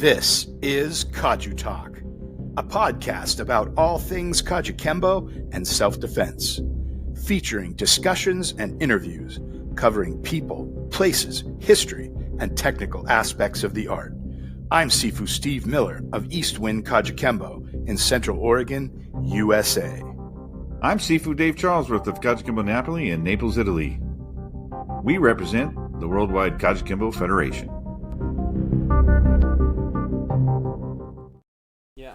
This is Kaju Talk, a podcast about all things Kajukenbo and self-defense, featuring discussions and interviews covering people, places, history, and technical aspects of the art. I'm Sifu Steve Miller of East Wind Kajukenbo in Central Oregon, USA. I'm Sifu Dave Charlesworth of Kajukenbo Napoli in Naples, Italy. We represent the Worldwide Kajukenbo Federation. Yeah.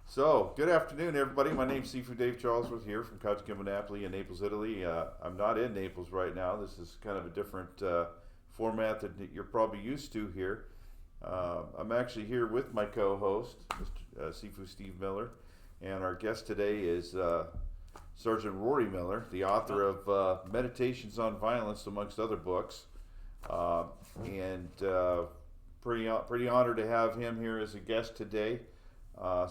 So, good afternoon, everybody. My name's Sifu Dave Charlesworth here from Kajukenbo Napoli in Naples, Italy. I'm not in Naples right now. This is kind of a different format that you're probably used to here. I'm actually here with my co-host, Mr. Sifu Steve Miller, and our guest today is Sergeant Rory Miller, the author of Meditations on Violence, amongst other books, and pretty honored to have him here as a guest today.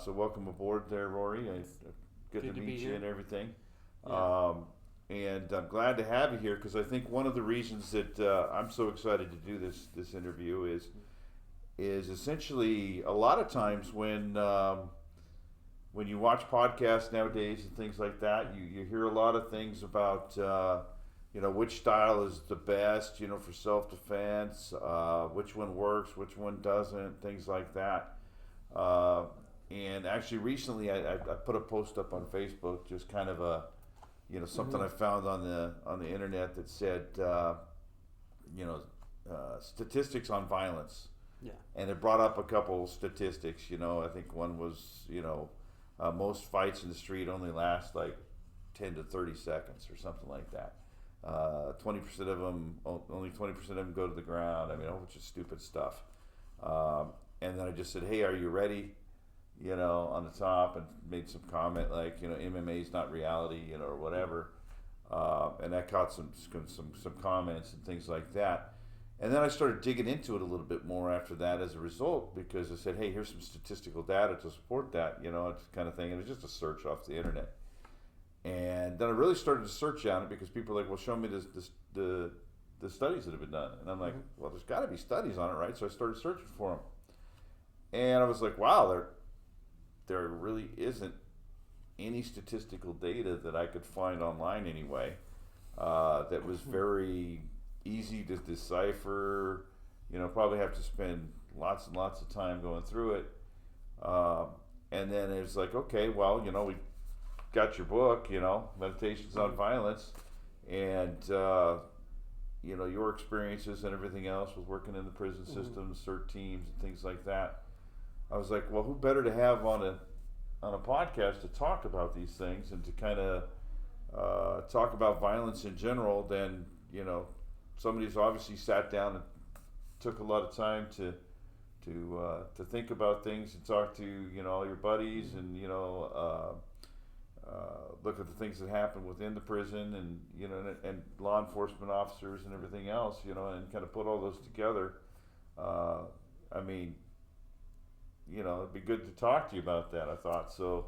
So welcome aboard there, Rory. Good to meet you and everything. Yeah. And I'm glad to have you here because I think one of the reasons that I'm so excited to do this interview is essentially a lot of times when you watch podcasts nowadays and things like that, you hear a lot of things about which style is the best, for self-defense, which one works, which one doesn't, things like that. And actually recently I put a post up on Facebook, just kind of a something I found on the internet that said statistics on violence. Yeah. And it brought up a couple statistics. I think one was most fights in the street only last like 10 to 30 seconds or something like that. 20% of them, only 20% of them go to the ground. I mean, a whole bunch of stupid stuff. And then I just said, hey, are you ready? On the top, and made some comment like, MMA is not reality, or whatever. And that caught some comments and things like that. And then I started digging into it a little bit more after that as a result, because I said, hey, here's some statistical data to support that, it's kind of thing. And it's just a search off the internet. And then I really started to search on it because people are like, well, show me the studies that have been done. And I'm like, well, there's got to be studies on it, right? So I started searching for them. And I was like, wow, there really isn't any statistical data that I could find online anyway that was very easy to decipher. Probably have to spend lots and lots of time going through it. And then it was like, okay, well, we got your book, Meditations on Violence, and your experiences and everything else with working in the prison system, CERT teams and things like that. I was like, well, who better to have on a podcast to talk about these things and to kind of talk about violence in general than somebody who's obviously sat down and took a lot of time to think about things and talk to all your buddies and look at the things that happen within the prison and and law enforcement officers and everything else, and kind of put all those together. It'd be good to talk to you about that, I thought. So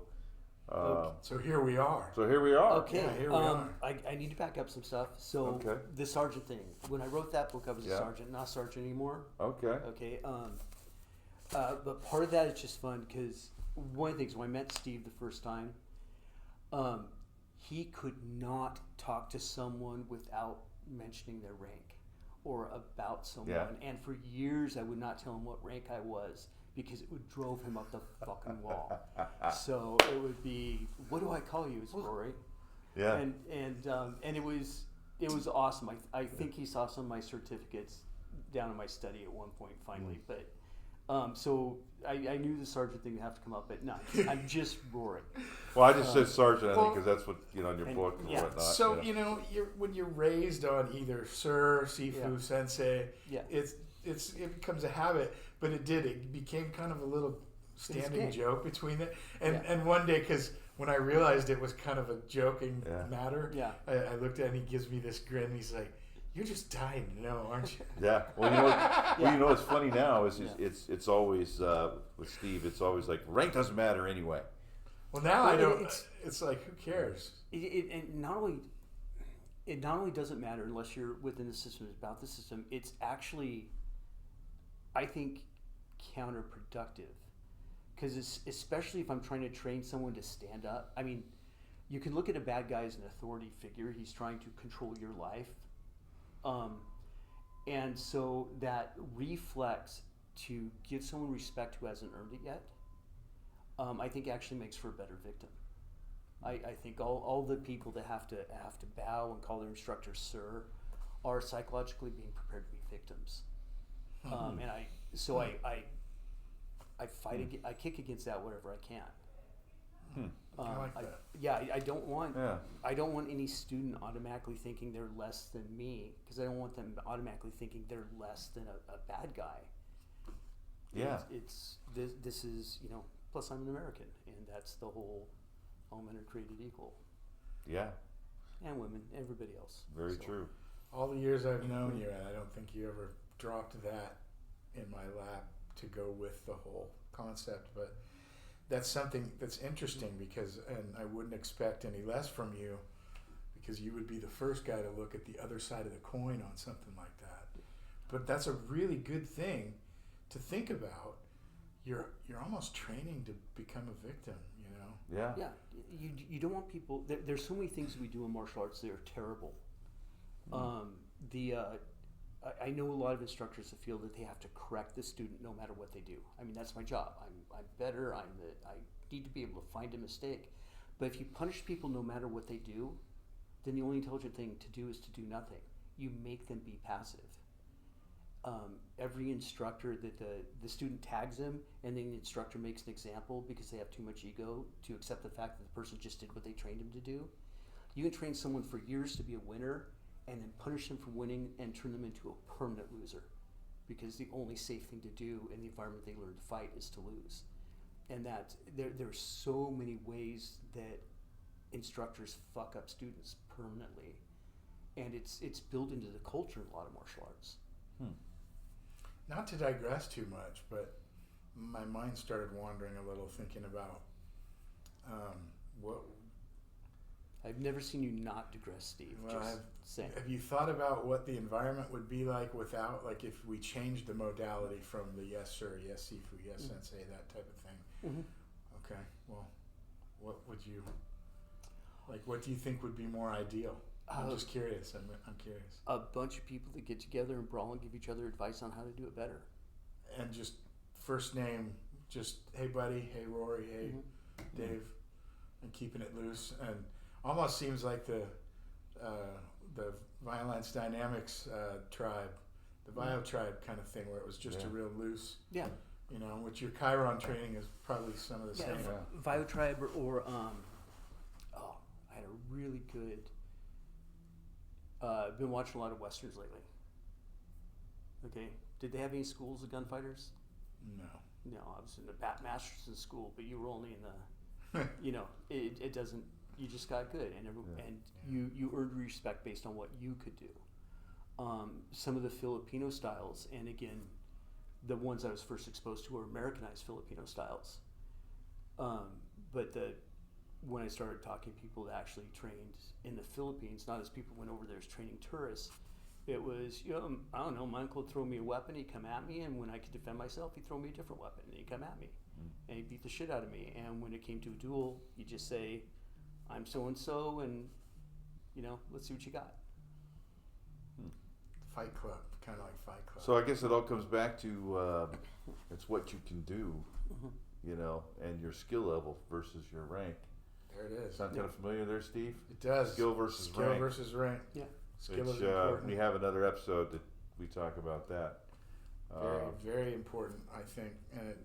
so here we are. Okay. Yeah, here we are. I need to back up some stuff. So the sergeant thing. When I wrote that book, I was a sergeant, not a sergeant anymore. Okay. But part of that is just fun because one of the things when I met Steve the first time, he could not talk to someone without mentioning their rank or about someone. Yeah. And for years, I would not tell him what rank I was, because it would drove him up the fucking wall. So it would be, what do I call you? It's Rory. Yeah. And it was awesome. I think he saw some of my certificates down in my study at one point finally. But so I knew the sergeant thing would have to come up, but no, I'm just Rory. Well, I just said sergeant, I think, because that's what on your book and whatnot. So when you're raised on either Sir, Sifu, Sensei, it becomes a habit. But it became kind of a little standing joke between it. And one day, because when I realized it was kind of a joking matter, I looked at him, he gives me this grin, and he's like, you're just dying to know, aren't you? Yeah. Well, what's funny now is it's always, with Steve, it's always like, rank doesn't matter anyway. Well, now I don't, it's like, who cares? It not only doesn't matter unless you're within the system, it's about the system, it's actually, I think, counterproductive. Because especially if I'm trying to train someone to stand up, I mean, you can look at a bad guy as an authority figure. He's trying to control your life. And so that reflex to give someone respect who hasn't earned it yet, I think actually makes for a better victim. I think all the people that have to bow and call their instructor sir are psychologically being prepared to be victims. And I fight. I kick against that wherever I can. I like that. I don't want any student automatically thinking they're less than me, because I don't want them automatically thinking they're less than a bad guy. Yeah. This is, plus I'm an American, and that's the whole, all men are created equal. Yeah. And women, everybody else. Very true. All the years I've known you, I don't think you ever dropped that in my lap to go with the whole concept, but that's something that's interesting and I wouldn't expect any less from you, because you would be the first guy to look at the other side of the coin on something like that. But that's a really good thing to think about. You're almost training to become a victim, Yeah. Yeah. You don't want people. There's so many things we do in martial arts that are terrible. I know a lot of instructors that feel that they have to correct the student no matter what they do. I mean, that's my job. I'm better. I need to be able to find a mistake. But if you punish people no matter what they do, then the only intelligent thing to do is to do nothing. You make them be passive. Every instructor that the student tags them, and then the instructor makes an example because they have too much ego to accept the fact that the person just did what they trained him to do. You can train someone for years to be a winner, and then punish them for winning and turn them into a permanent loser, because the only safe thing to do in the environment they learn to fight is to lose. And that there are so many ways that instructors fuck up students permanently, and it's built into the culture in a lot of martial arts. Not to digress too much, but my mind started wandering a little, thinking about what. I've never seen you not digress, Steve. Well, just saying. Have you thought about what the environment would be like without, like, if we changed the modality from the yes sir, yes sifu, yes sensei, that type of thing? Mm-hmm. Okay. Well, what would you like? What do you think would be more ideal? I'm just curious. I'm curious. A bunch of people that get together and brawl and give each other advice on how to do it better. And just first name, just hey buddy, hey Rory, hey Dave, and keeping it loose, and almost seems like the Violence Dynamics tribe, the Bio tribe kind of thing, where it was just a real loose. Yeah. Which your Chiron training is probably some of the same. Bio tribe or I had a really good. I've been watching a lot of Westerns lately. Okay. Did they have any schools of gunfighters? No. No, I was in the Masterson school, but you were only in the, it doesn't, you just got good, and you earned respect based on what you could do. Some of the Filipino styles, and again, the ones I was first exposed to were Americanized Filipino styles. But when I started talking to people that actually trained in the Philippines, not as people went over there as training tourists, it was, I don't know, my uncle would throw me a weapon, he'd come at me, and when I could defend myself, he'd throw me a different weapon, and he'd come at me, and he'd beat the shit out of me. And when it came to a duel, you just say, I'm so-and-so, and, let's see what you got. Fight Club, kind of like Fight Club. So I guess it all comes back to it's what you can do, and your skill level versus your rank. There it is. Sound kind of familiar there, Steve? It does. Skill versus rank. Skill versus rank. Yeah. Skill is important. We have another episode that we talk about that. Very, very important, I think. And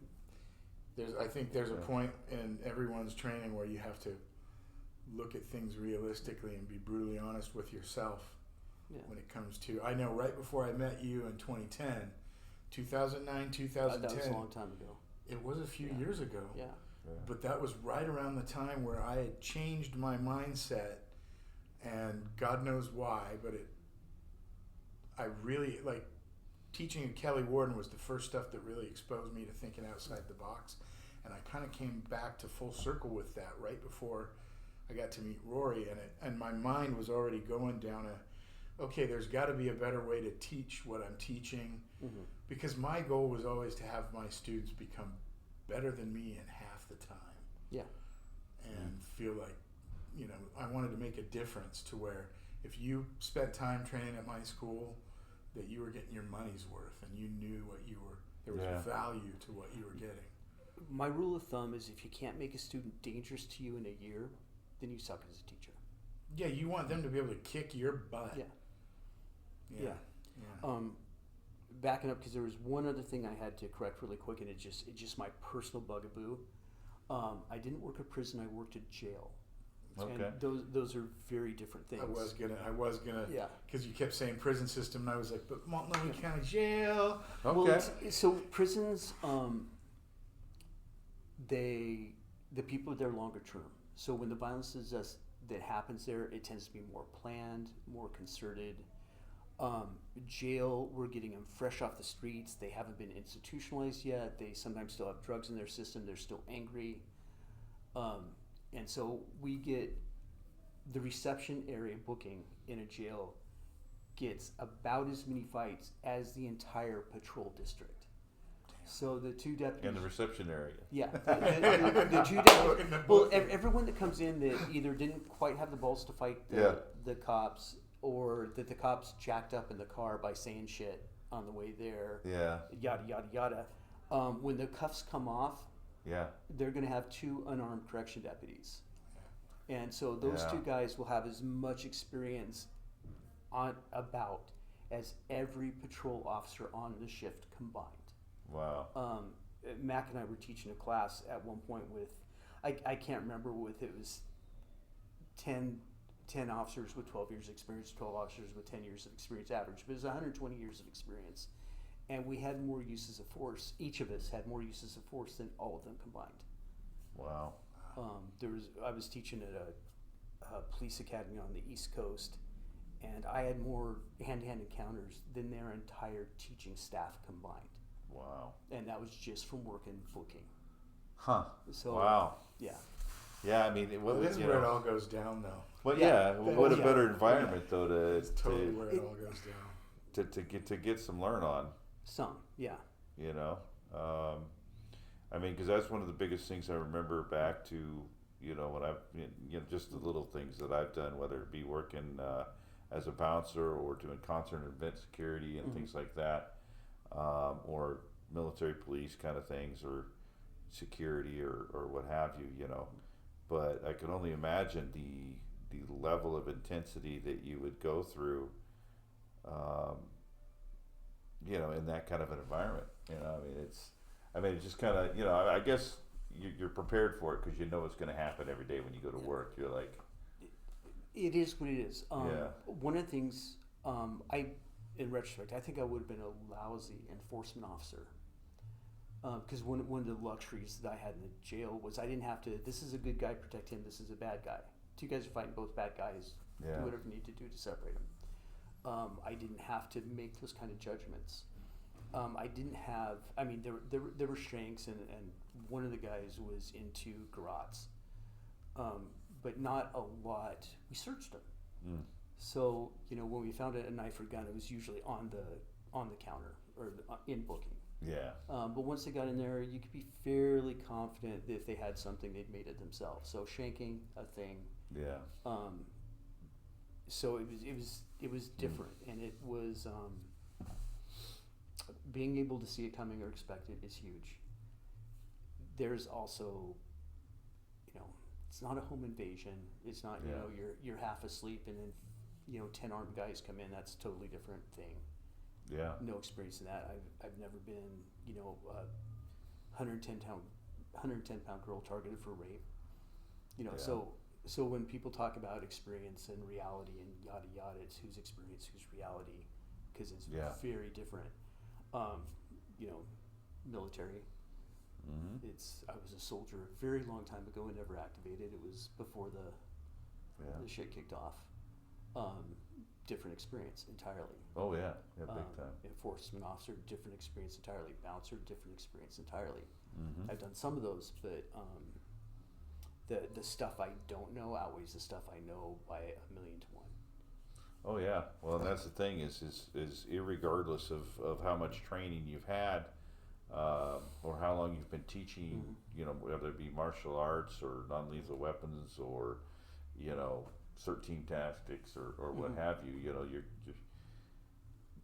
I think there's a point in everyone's training where you have to look at things realistically and be brutally honest with yourself when it comes to. I know right before I met you in 2010, 2009, 2010. That was a long time ago. It was a few years ago. Yeah. But that was right around the time where I had changed my mindset, and God knows why, but I really, teaching at Kelly Warden was the first stuff that really exposed me to thinking outside the box, and I kind of came back to full circle with that right before I got to meet Rory, and my mind was already going down okay, there's got to be a better way to teach what I'm teaching. because my goal was always to have my students become better than me in half the time. Yeah. And feel like, I wanted to make a difference to where if you spent time training at my school, that you were getting your money's worth and you knew there was value to what you were getting. My rule of thumb is if you can't make a student dangerous to you in a year, then you suck as a teacher. Yeah, you want them to be able to kick your butt. Yeah. Backing up, because there was one other thing I had to correct really quick, and it's just my personal bugaboo. I didn't work at prison. I worked at jail. Okay. And those are very different things. I was gonna. Yeah. Because you kept saying prison system, and I was like, but Montgomery County Jail. Okay. Well, so prisons, the people are there longer term. So when the violence that happens there, it tends to be more planned, more concerted. Jail, we're getting them fresh off the streets. They haven't been institutionalized yet. They sometimes still have drugs in their system. They're still angry. And so we get the reception area booking in a jail gets about as many fights as the entire patrol district. So the two deputies... In the reception area. Yeah. The two deputies... Well, everyone that comes in that either didn't quite have the balls to fight the cops, or that the cops jacked up in the car by saying shit on the way there. Yeah. Yada, yada, yada. When the cuffs come off, they're going to have 2 unarmed correction deputies. And so those 2 guys will have as much experience about as every patrol officer on the shift combined. Wow. Mac and I were teaching a class at one point with, I can't remember it was 10 officers with 12 years of experience, 12 officers with 10 years of experience average, but it was 120 years of experience. And we had more uses of force. Each of us had more uses of force than all of them combined. Wow. I was teaching at a police academy on the East Coast, and I had more hand-to-hand encounters than their entire teaching staff combined. Wow. And that was just from working booking. Huh. So, wow. Yeah. Yeah, I mean, this is where it all goes down, though. Well, what a better environment, though, it's totally where it all goes down. To get some learn on. Some, yeah. I mean, because that's one of the biggest things I remember back to, when I've, just the little things that I've done, whether it be working as a bouncer or doing concert and event security and things like that, or military police kind of things, or security or what have you, But I can only imagine the level of intensity that you would go through, in that kind of an environment. It's just kind of, I guess you're prepared for it because you know it's going to happen every day when you go to work. You're like, it is what it is. One of the things, in retrospect, I think I would have been a lousy enforcement officer. Because one of the luxuries that I had in the jail was I didn't have to, this is a good guy, protect him, this is a bad guy. 2 guys are fighting, both bad guys, do whatever you need to do to separate them. I didn't have to make those kind of judgments. I didn't have, there were shanks, and one of the guys was into garrots, but not a lot. We searched them. So, when we found a knife or gun, it was usually on the counter or in booking. Yeah. But once they got in there, you could be fairly confident that if they had something, they'd made it themselves. So shanking, a thing. Yeah. So it was different, and it was being able to see it coming or expect it is huge. There's also, it's not a home invasion. It's not you're half asleep and then 10 armed guys come in. That's a totally different thing. Yeah. No experience in that. I've never been, a 110 pound girl targeted for rape. So when people talk about experience and reality and yada yada, it's whose experience, whose reality, because it's very different. Military. Mm-hmm. I was a soldier a very long time ago and never activated. It was before the shit kicked off. Different experience entirely. Oh yeah, big time. Enforcement officer, different experience entirely. Bouncer, different experience entirely. Mm-hmm. I've done some of those, but the stuff I don't know outweighs the stuff I know by 1,000,000 to 1. Oh yeah. Well, that's the thing is irregardless of how much training you've had, or how long you've been teaching, whether it be martial arts or non-lethal weapons or, 13 tactics or what have you,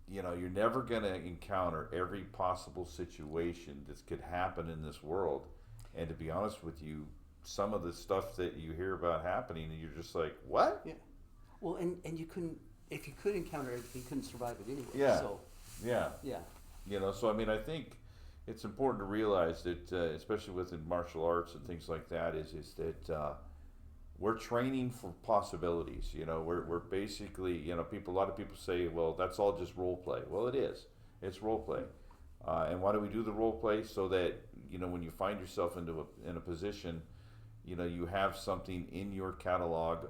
you're never going to encounter every possible situation that could happen in this world. And to be honest with you, some of the stuff that you hear about happening, and you're just like, what? Yeah. Well, and you couldn't, if you could encounter it, you couldn't survive it anyway. Yeah. So, yeah. Yeah. So I mean, I think it's important to realize that, especially within martial arts and things like that, is that we're training for possibilities. We're basically, a lot of people say, well, that's all just role play. Well, it is. It's role play. And why do we do the role play? So that, when you find yourself in a position, you have something in your catalog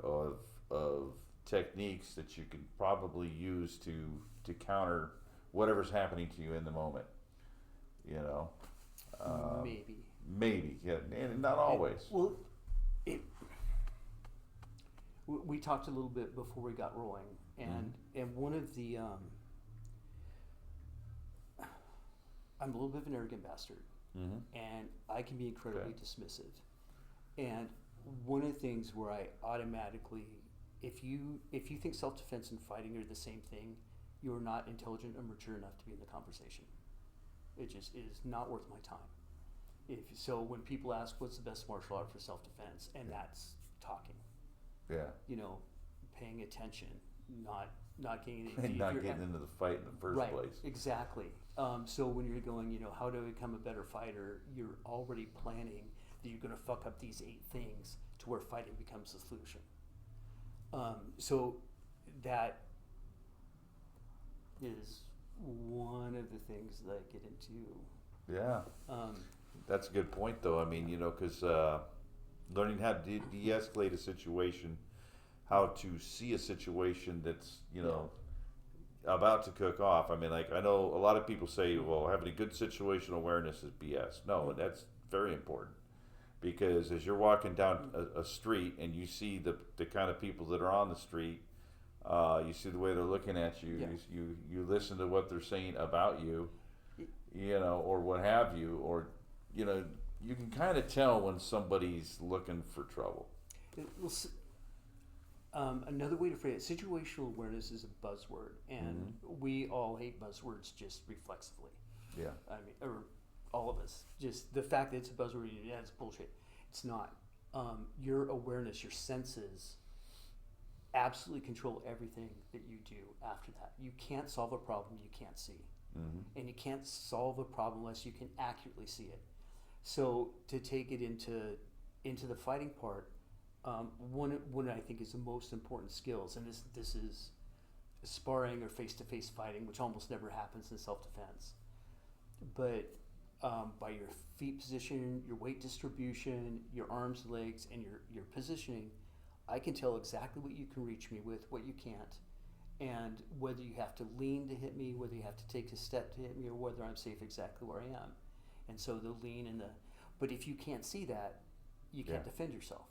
of techniques that you can probably use to counter whatever's happening to you in the moment. Maybe, yeah, and not always. We talked a little bit before we got rolling, and one of the I'm a little bit of an arrogant bastard, and I can be incredibly dismissive. And one of the things where I automatically, if you think self-defense and fighting are the same thing, you are not intelligent or mature enough to be in the conversation. It just is not worth my time. So when people ask what's the best martial art for self-defense, and that's talking. Yeah. Paying attention, not getting and not getting into the fight in the first right, place. Exactly. So when you're going, how do I become a better fighter? You're already planning that you're going to fuck up these 8 things to where fighting becomes the solution. So that is one of the things that I get into. Yeah. That's a good point, though. I mean, because learning how to de-escalate a situation, how to see a situation that's, about to cook off. I mean, like, I know a lot of people say, well, having a good situational awareness is BS. No, that's very important. Because as you're walking down a street and you see the kind of people that are on the street, you see the way they're looking at you, you listen to what they're saying about you, or what have you, or, you can kind of tell when somebody's looking for trouble. Another way to phrase it, situational awareness is a buzzword, and we all hate buzzwords just reflexively. Yeah. I mean, or all of us. Just the fact that it's a buzzword, it's bullshit. It's not. Your awareness, your senses, absolutely control everything that you do after that. You can't solve a problem you can't see. And you can't solve a problem unless you can accurately see it. So to take it into the fighting part, one I think is the most important skills, and this is sparring or face-to-face fighting, which almost never happens in self-defense. But by your feet position, your weight distribution, your arms, legs, and your positioning, I can tell exactly what you can reach me with, what you can't, and whether you have to lean to hit me, whether you have to take a step to hit me, or whether I'm safe exactly where I am. And so the lean and but if you can't see that, you can't defend yourself.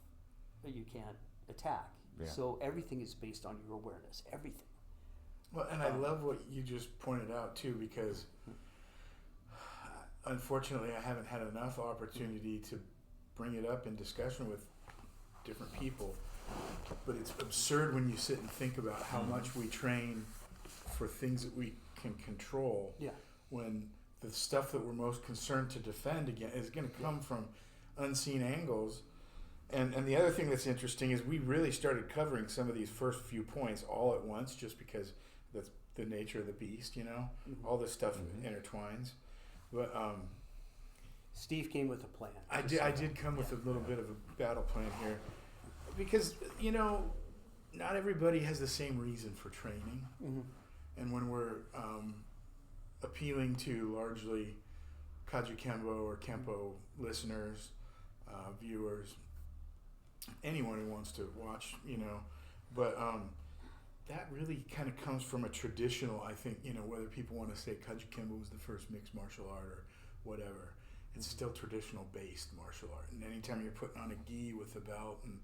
You can't attack. Yeah. So everything is based on your awareness. Everything. Well, and I love what you just pointed out too, because unfortunately I haven't had enough opportunity to bring it up in discussion with different people. But it's absurd when you sit and think about how much we train for things that we can control. Yeah. When the stuff that we're most concerned to defend again is going to come from unseen angles. And the other thing that's interesting is we really started covering some of these first few points all at once, just because that's the nature of the beast, all this stuff intertwines. But Steve came with a plan. I did come with a little bit of a battle plan here, because not everybody has the same reason for training. And when we're appealing to largely Kajukenbo or Kenpo listeners, viewers, anyone who wants to watch, but that really kind of comes from a traditional, I think, whether people want to say Kajukenbo was the first mixed martial art or whatever, it's still traditional based martial art. And anytime you're putting on a gi with a belt and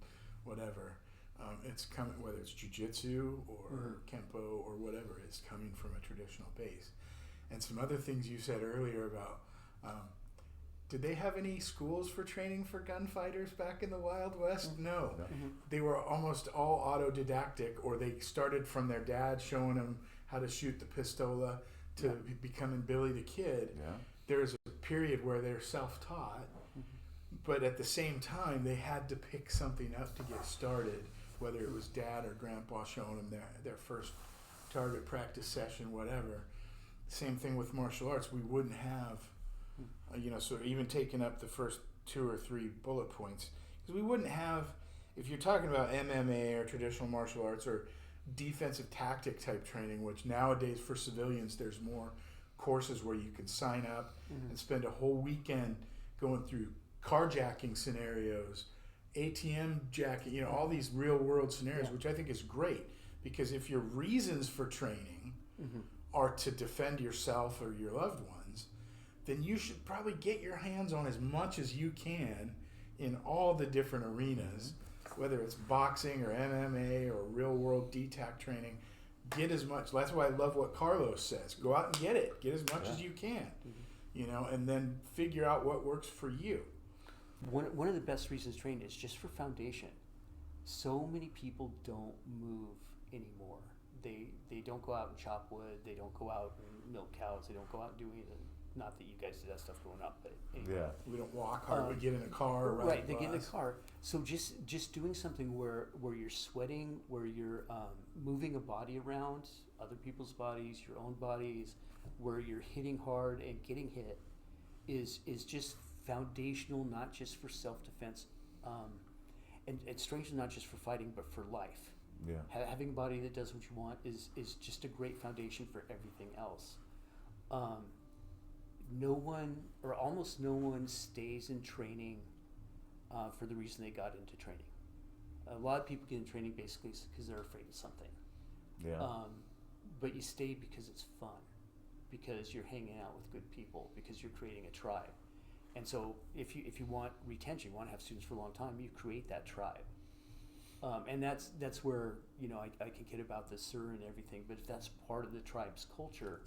whatever, It's coming, whether it's Jiu-Jitsu or Kenpo or whatever, it's coming from a traditional base. And some other things you said earlier about, did they have any schools for training for gunfighters back in the Wild West? No. They were almost all autodidactic, or they started from their dad showing them how to shoot the pistola to becoming Billy the Kid. Yeah. There's a period where they're self-taught, but at the same time, they had to pick something up to get started, whether it was dad or grandpa showing them their first target practice session, whatever. Same thing with martial arts. We wouldn't have, sort of even taking up the first 2 or 3 bullet points, because we wouldn't have, if you're talking about MMA or traditional martial arts or defensive tactic type training, which nowadays for civilians there's more courses where you can sign up and spend a whole weekend going through carjacking scenarios, ATM jacking, all these real world scenarios, which I think is great, because if your reasons for training are to defend yourself or your loved ones, then you should probably get your hands on as much as you can in all the different arenas, whether it's boxing or MMA or real world DTAC training. Get as much. That's why I love what Carlos says. Go out and get it. Get as much as you can, and then figure out what works for you. One of the best reasons to train is just for foundation. So many people don't move anymore. They don't go out and chop wood. They don't go out and milk cows. They don't go out and do anything. Not that you guys did that stuff growing up, but anyway. We don't walk hard. We get in a car. Right, they get in a car. So just doing something where you're sweating, where you're moving a body around, other people's bodies, your own bodies, where you're hitting hard and getting hit, is just foundational, not just for self-defense, and strength, not just for fighting, but for life. Yeah. Having a body that does what you want is just a great foundation for everything else. No one, or almost no one, stays in training for the reason they got into training. A lot of people get in training basically because they're afraid of something. Yeah. But you stay because it's fun, because you're hanging out with good people, because you're creating a tribe. And so if you want retention, you want to have students for a long time, you create that tribe. And that's where, I can kid about the sir and everything, but if that's part of the tribe's culture,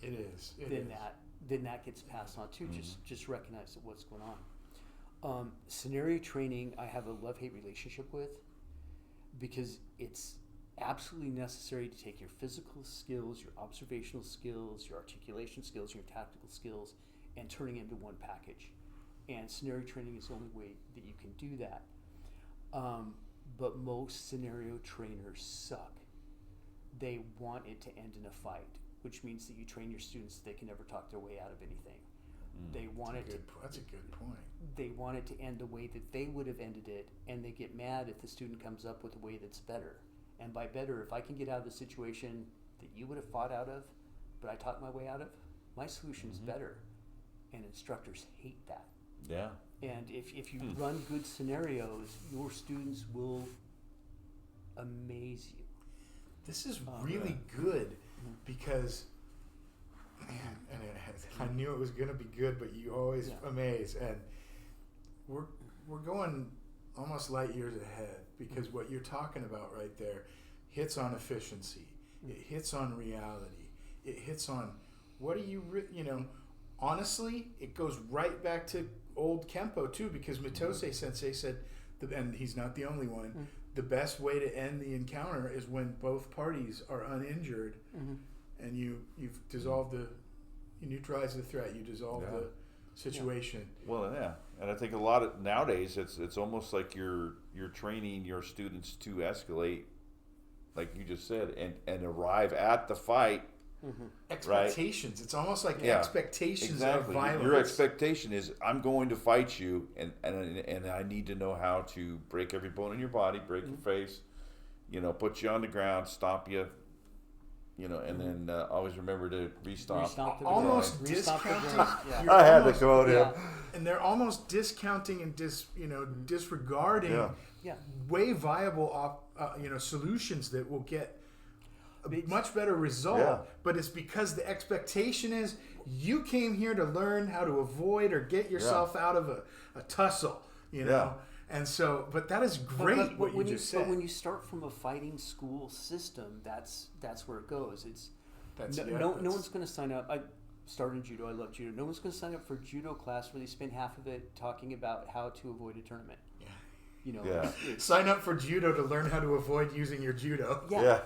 then that gets passed on too. Just recognize what's going on. Scenario training, I have a love-hate relationship with, because it's absolutely necessary to take your physical skills, your observational skills, your articulation skills, your tactical skills, and turning it into one package. And scenario training is the only way that you can do that. But most scenario trainers suck. They want it to end in a fight, which means that you train your students so they can never talk their way out of anything. They want That's a good point. They want it to end the way that they would have ended it, and they get mad if the student comes up with a way that's better. And by better, if I can get out of the situation that you would have fought out of, but I talked my way out of, my solution is better. And instructors hate that. Yeah. And if you run good scenarios, your students will amaze you. This is really good, because, man, and I knew it was going to be good, but you always amaze. And we're going almost light years ahead, because what you're talking about right there hits on efficiency. It hits on reality. It hits on what do you, honestly, it goes right back to old Kenpo too, because Mitose Sensei said, and he's not the only one, the best way to end the encounter is when both parties are uninjured, and you've dissolved you neutralize the threat, you dissolve the situation. Well, and I think a lot of nowadays it's almost like you're training your students to escalate, like you just said, and arrive at the fight. Expectations. Right? It's almost like expectations of violence. Your expectation is, I'm going to fight you, and I need to know how to break every bone in your body, break your face, put you on the ground, stop you, and then always remember to restop. Almost discounting. I had to quote him. And they're almost discounting and disregarding way viable solutions that will get a much better result, but it's because the expectation is you came here to learn how to avoid or get yourself out of a tussle, And so, but that is great what you just said. But when you start from a fighting school system, that's where it goes. No one's going to sign up. I started judo. I love judo. No one's going to sign up for a judo class where they spend half of it talking about how to avoid a tournament. Yeah. You know, sign up for judo to learn how to avoid using your judo. Yeah.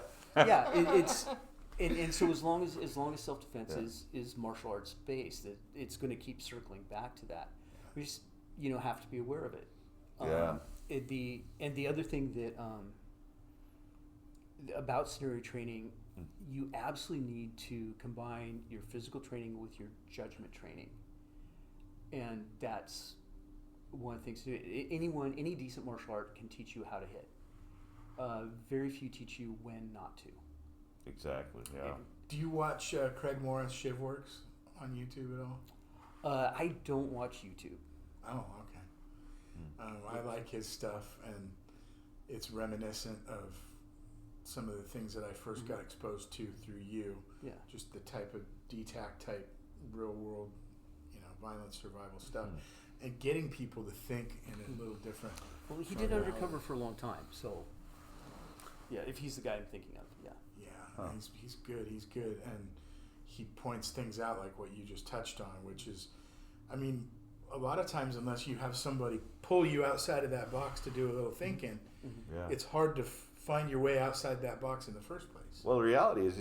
And so as long as self-defense is martial arts based, it's going to keep circling back to that. We just have to be aware of it. The other thing that about scenario training, you absolutely need to combine your physical training with your judgment training, and that's one of the things to do. Any decent martial art can teach you how to hit. Very few teach you when not to. Exactly. Yeah. Do you watch Craig Morris Shivworks on YouTube at all? I don't watch YouTube. Oh, okay. I like his stuff, and it's reminiscent of some of the things that I first got exposed to through you. Yeah. Just the type of DTAC type real world, violence survival stuff, and getting people to think in a little different. Well, he did undercover for a long time, so yeah, if he's the guy I'm thinking of, yeah. Yeah, he's good. He's good, and he points things out like what you just touched on, which is, I mean, a lot of times unless you have somebody pull you outside of that box to do a little thinking, it's hard to find your way outside that box in the first place. Well, the reality is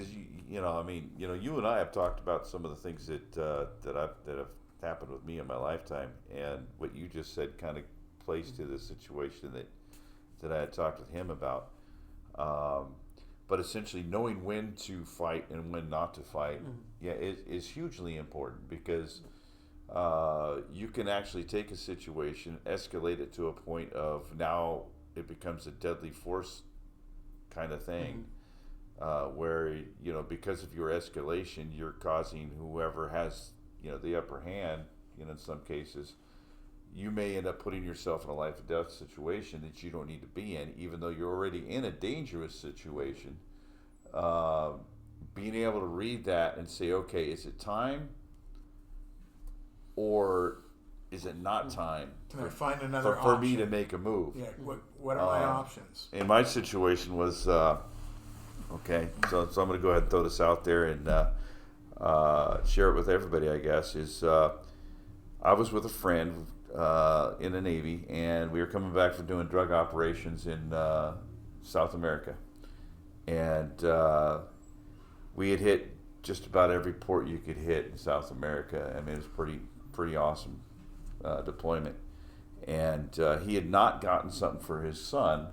you and I have talked about some of the things that have happened with me in my lifetime, and what you just said kind of plays to the situation that I had talked with him about. But essentially knowing when to fight and when not to fight, is hugely important, because you can actually take a situation, escalate it to a point of now it becomes a deadly force kind of thing, where because of your escalation, you're causing whoever has the upper hand. In some cases, you may end up putting yourself in a life or death situation that you don't need to be in, even though you're already in a dangerous situation. Being able to read that and say, okay, is it time or is it not time? Can I find another option? For me to make a move? Yeah. What are my options? In my situation was okay. So I'm going to go ahead and throw this out there and share it with everybody. I guess is I was with a friend in the Navy, and we were coming back from doing drug operations in South America, and we had hit just about every port you could hit in South America. I mean, it was pretty awesome deployment, and he had not gotten something for his son,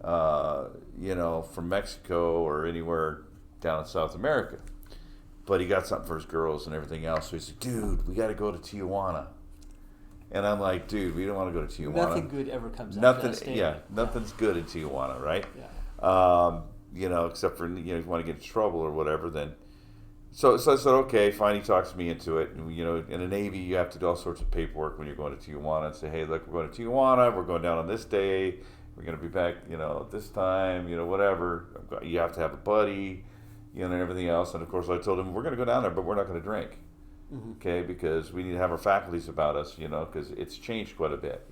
from Mexico or anywhere down in South America, but he got something for his girls and everything else. So he said, "Dude, we got to go to Tijuana." And I'm like, "Dude, we don't want to go to Tijuana. Nothing good ever comes out of that statement. Nothing's good in Tijuana, right? Yeah. Except for if you want to get in trouble or whatever, then." So I said, okay, fine. He talks me into it. And, in the Navy, you have to do all sorts of paperwork when you're going to Tijuana and say, hey, look, we're going to Tijuana. We're going down on this day. We're going to be back, this time, whatever. You have to have a buddy, and everything else. And, of course, I told him, we're going to go down there, but we're not going to drink, okay, because we need to have our faculties about us, because it's changed quite a bit,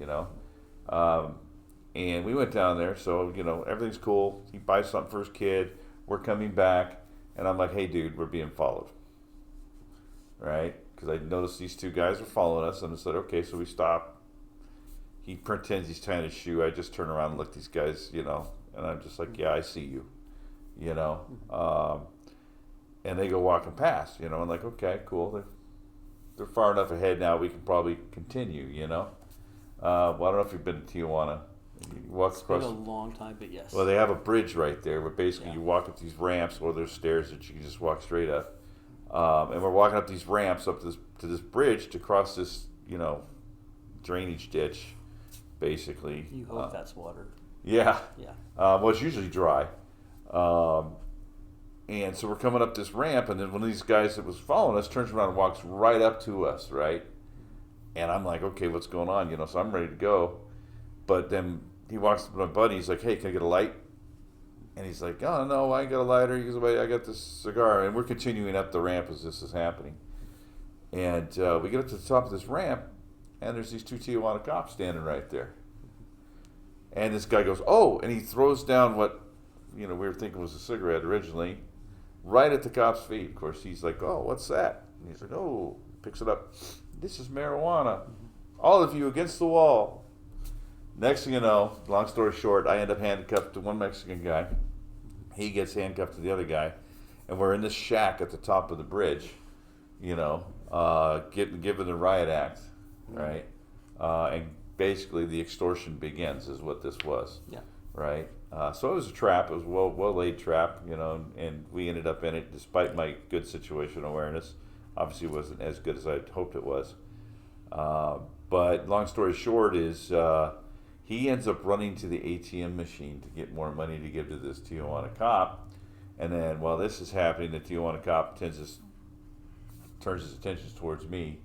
And we went down there, so, everything's cool. He buys something for his kid. We're coming back. And I'm like, hey, dude, we're being followed, right? Because I noticed these two guys were following us, and I said, okay, so we stop. He pretends he's tying his shoe. I just turn around and look at these guys, and I'm just like, yeah, I see you, and they go walking past, I'm like, okay, cool. They're far enough ahead now. We can probably continue, Well, I don't know if you've been to Tijuana. It's been a long time, but yes. Well, they have a bridge right there where basically you walk up these ramps, or there's stairs that you can just walk straight up. And we're walking up these ramps up to this bridge to cross this, drainage ditch, basically. You hope that's water. Yeah. Yeah. Well, it's usually dry. And so we're coming up this ramp, and then one of these guys that was following us turns around and walks right up to us, right? And I'm like, okay, what's going on? So I'm ready to go. But then he walks up to my buddy. He's like, hey, can I get a light? And he's like, oh, no, I ain't got a lighter. He goes, wait, I got this cigar. And we're continuing up the ramp as this is happening. And we get up to the top of this ramp, and there's these two Tijuana cops standing right there. And this guy goes, oh, and he throws down what, we were thinking was a cigarette originally, right at the cop's feet. Of course, he's like, oh, what's that? And he's like, oh, picks it up. This is marijuana. All of you against the wall. Next thing you know, long story short, I end up handcuffed to one Mexican guy. He gets handcuffed to the other guy. And we're in this shack at the top of the bridge, given the riot act, right? And basically the extortion begins is what this was, right? So it was a trap. It was a well-laid trap, and we ended up in it despite my good situational awareness. Obviously it wasn't as good as I hoped it was. But long story short is he ends up running to the ATM machine to get more money to give to this Tijuana cop. And then while this is happening, the Tijuana cop turns his attention towards me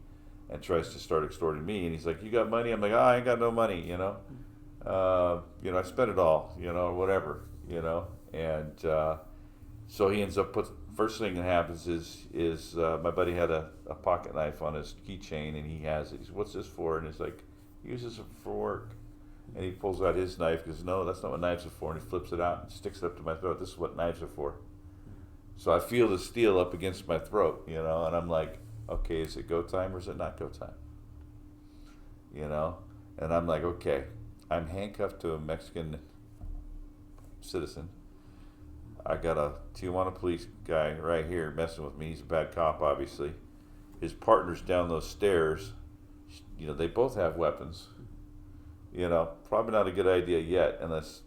and tries to start extorting me. And he's like, you got money? I'm like, oh, I ain't got no money, I spent it all, or whatever, And so he ends up first thing that happens is my buddy had a pocket knife on his keychain, and he has it. He says, what's this for? And he's like, he uses it for work. And he pulls out his knife, goes, no, that's not what knives are for. And he flips it out and sticks it up to my throat. This is what knives are for. So I feel the steel up against my throat, and I'm like, okay, is it go time or is it not go time? And I'm like, okay, I'm handcuffed to a Mexican citizen. I got a Tijuana police guy right here messing with me. He's a bad cop, obviously. His partner's down those stairs. They both have weapons. Probably not a good idea yet, unless,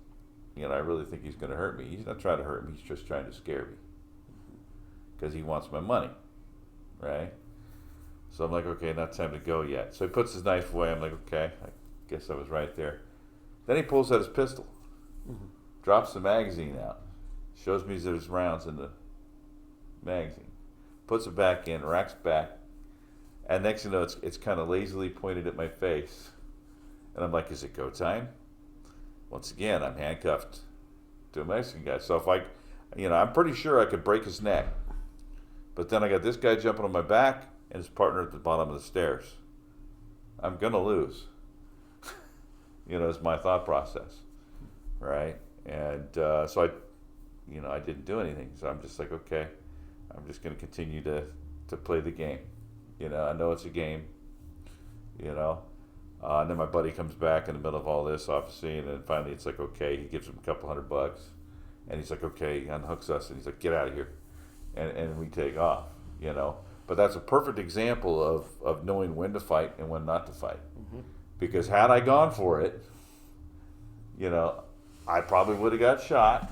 I really think he's going to hurt me. He's not trying to hurt me. He's just trying to scare me because he wants my money, right? So I'm like, okay, not time to go yet. So he puts his knife away. I'm like, okay, I guess I was right there. Then he pulls out his pistol, drops the magazine out, shows me there's rounds in the magazine, puts it back in, racks back, and next thing you know, it's kind of lazily pointed at my face. And I'm like, is it go time? Once again, I'm handcuffed to a Mexican guy. So if I'm pretty sure I could break his neck. But then I got this guy jumping on my back and his partner at the bottom of the stairs. I'm going to lose. Is my thought process, right? And so I didn't do anything. So I'm just like, okay, I'm just going to continue to play the game. I know it's a game, and then my buddy comes back in the middle of all this, obviously, and then finally it's like, okay, he gives him a couple $100, and he's like, okay, he unhooks us, and he's like, get out of here, and we take off, But that's a perfect example of knowing when to fight and when not to fight. Because had I gone for it, I probably would have got shot.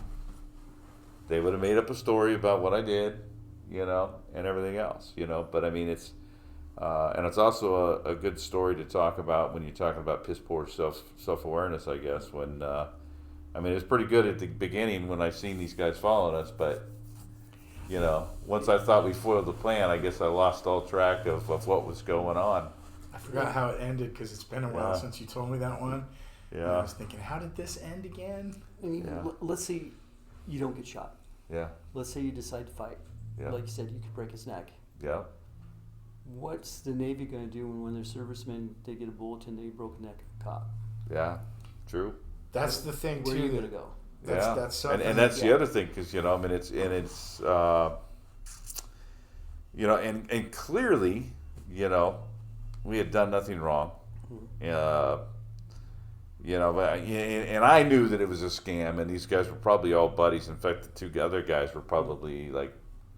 They would have made up a story about what I did, and everything else, But I mean, it's and it's also a good story to talk about when you're talking about piss poor self-awareness, I guess. When it was pretty good at the beginning when I seen these guys following us, but once I thought we foiled the plan, I guess I lost all track of what was going on. I forgot how it ended because it's been a while since you told me that one. Yeah. And I was thinking, how did this end again? Let's say you don't get shot. Yeah. Let's say you decide to fight. Yeah. Like you said, you could break his neck. Yeah. What's the Navy going to do when their servicemen, they get a bulletin that you broke the neck of a cop? Yeah, true. That's the thing, too. Where are you going to go? That's something. And that's the other thing, because, it's and clearly, we had done nothing wrong. But, and I knew that it was a scam, and these guys were probably all buddies. In fact, the two other guys were probably like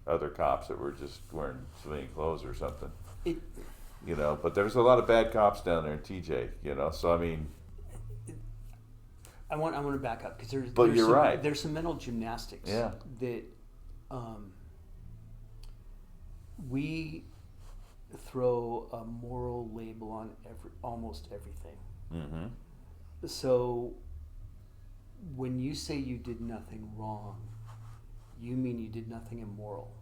other cops that were just wearing civilian clothes or something. But there's a lot of bad cops down there in TJ, so I mean, I want to back up because there's some mental gymnastics that we throw a moral label on almost everything. Mm-hmm. So when you say you did nothing wrong, you mean you did nothing immoral.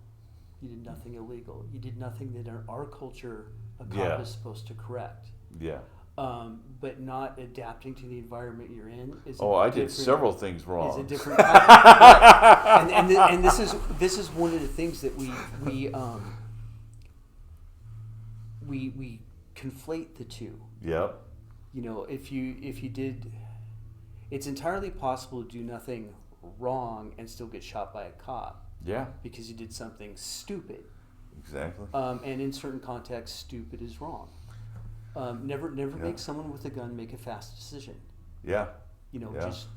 You did nothing illegal. You did nothing that in our culture a cop is supposed to correct. Yeah. But not adapting to the environment you're in is. I did several things wrong. Is a different. and this is one of the things that we conflate the two. Yep. If you did, it's entirely possible to do nothing wrong and still get shot by a cop. Yeah. Because you did something stupid. Exactly. And in certain contexts, stupid is wrong. Never make someone with a gun make a fast decision. Yeah. Just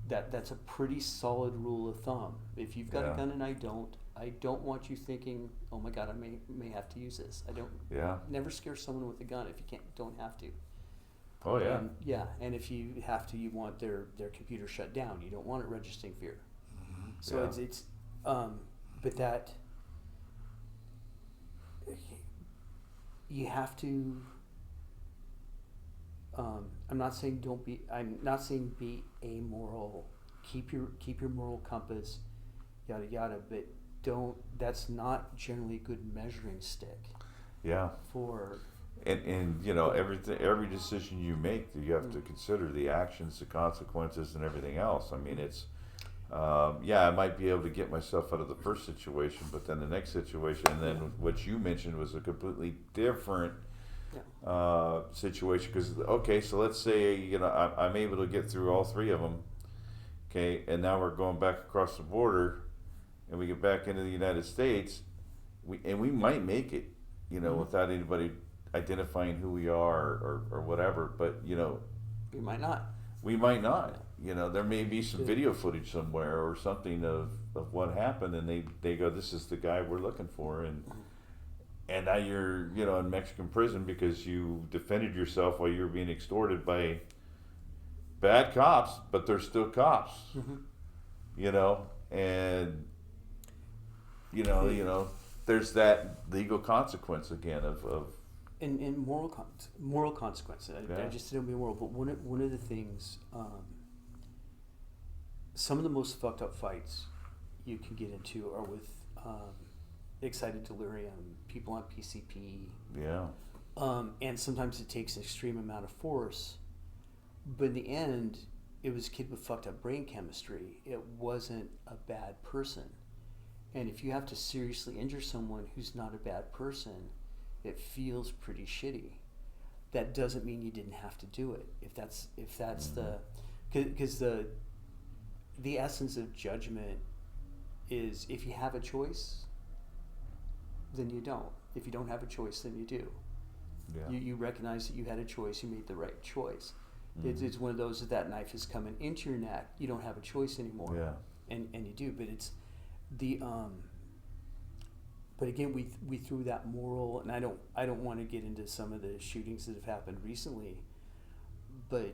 that's a pretty solid rule of thumb. If you've got a gun and I don't want you thinking, oh my God, I may have to use this. I don't. Yeah. Never scare someone with a gun if you don't have to. Oh yeah. And if you have to, you want their computer shut down. You don't want it registering fear. Mm-hmm. So it's but that you have to. I'm not saying be amoral. Keep your moral compass, yada yada. But that's not generally a good measuring stick. Yeah. For. And every decision you make, you have to consider the actions, the consequences, and everything else. I mean, it's I might be able to get myself out of the first situation, but then the next situation, and then what you mentioned was a completely different situation. Because so let's say I'm able to get through all three of them, okay, and now we're going back across the border, and we get back into the United States, we might make it, without anybody identifying who we are or whatever, but we might not. There may be some video footage somewhere or something of what happened, and they go, this is the guy we're looking for, and now you're in Mexican prison because you defended yourself while you were being extorted by bad cops, but they're still cops. And there's that legal consequence again of and moral consequence. I just didn't be moral, but one of the things, some of the most fucked up fights you can get into are with excited delirium, people on PCP. Yeah. And sometimes it takes an extreme amount of force, but in the end, it was a kid with fucked up brain chemistry. It wasn't a bad person. And if you have to seriously injure someone who's not a bad person, it feels pretty shitty. That doesn't mean you didn't have to do it. If that's because the essence of judgment is if you have a choice, then you don't. If you don't have a choice, then you do. Yeah. You recognize that you had a choice. You made the right choice. Mm-hmm. It's one of those that knife is coming into your neck. You don't have a choice anymore. Yeah. And you do, but it's the But again, we threw that moral, and I don't want to get into some of the shootings that have happened recently, but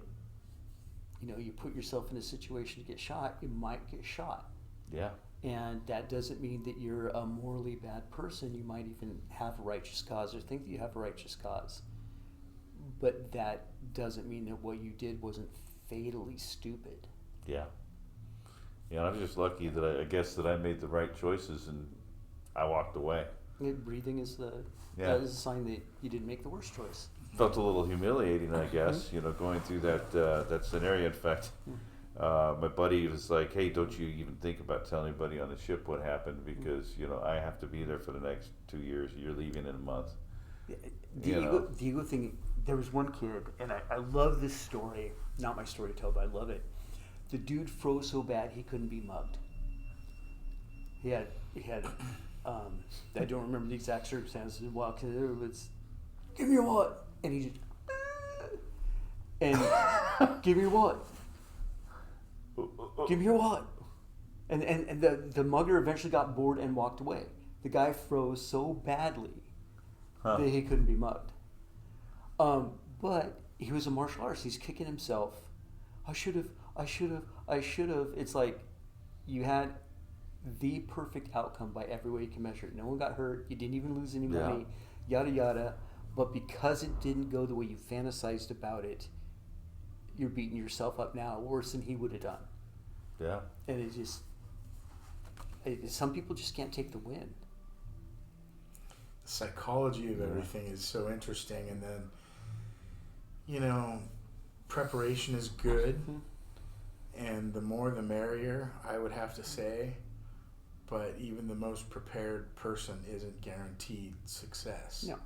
you put yourself in a situation to get shot, you might get shot. Yeah. And that doesn't mean that you're a morally bad person. You might even have a righteous cause or think that you have a righteous cause. But that doesn't mean that what you did wasn't fatally stupid. Yeah. Yeah, I'm just lucky that I guess that I made the right choices and I walked away. Breathing is that is a sign that you didn't make the worst choice. Felt a little humiliating, I guess, going through that scenario. In fact, my buddy was like, "Hey, don't you even think about telling anybody on the ship what happened because I have to be there for the next 2 years. You're leaving in a month." The ego thing. There was one kid, and I love this story. Not my story to tell, but I love it. The dude froze so bad he couldn't be mugged. He had. I don't remember the exact circumstances. Well, because it was, give me your wallet, and he just, and give me your wallet, give me your wallet, and the mugger eventually got bored and walked away. The guy froze so badly that he couldn't be mugged. But he was a martial artist. He's kicking himself. I should have. It's like you had the perfect outcome by every way you can measure it. No one got hurt. You didn't even lose any money. Yada yada. But because it didn't go the way you fantasized about it, you're beating yourself up now worse than he would have done. Yeah. And some people just can't take the win. The psychology of everything is so interesting, and then preparation is good, and the more the merrier, I would have to say. But even the most prepared person isn't guaranteed success. No.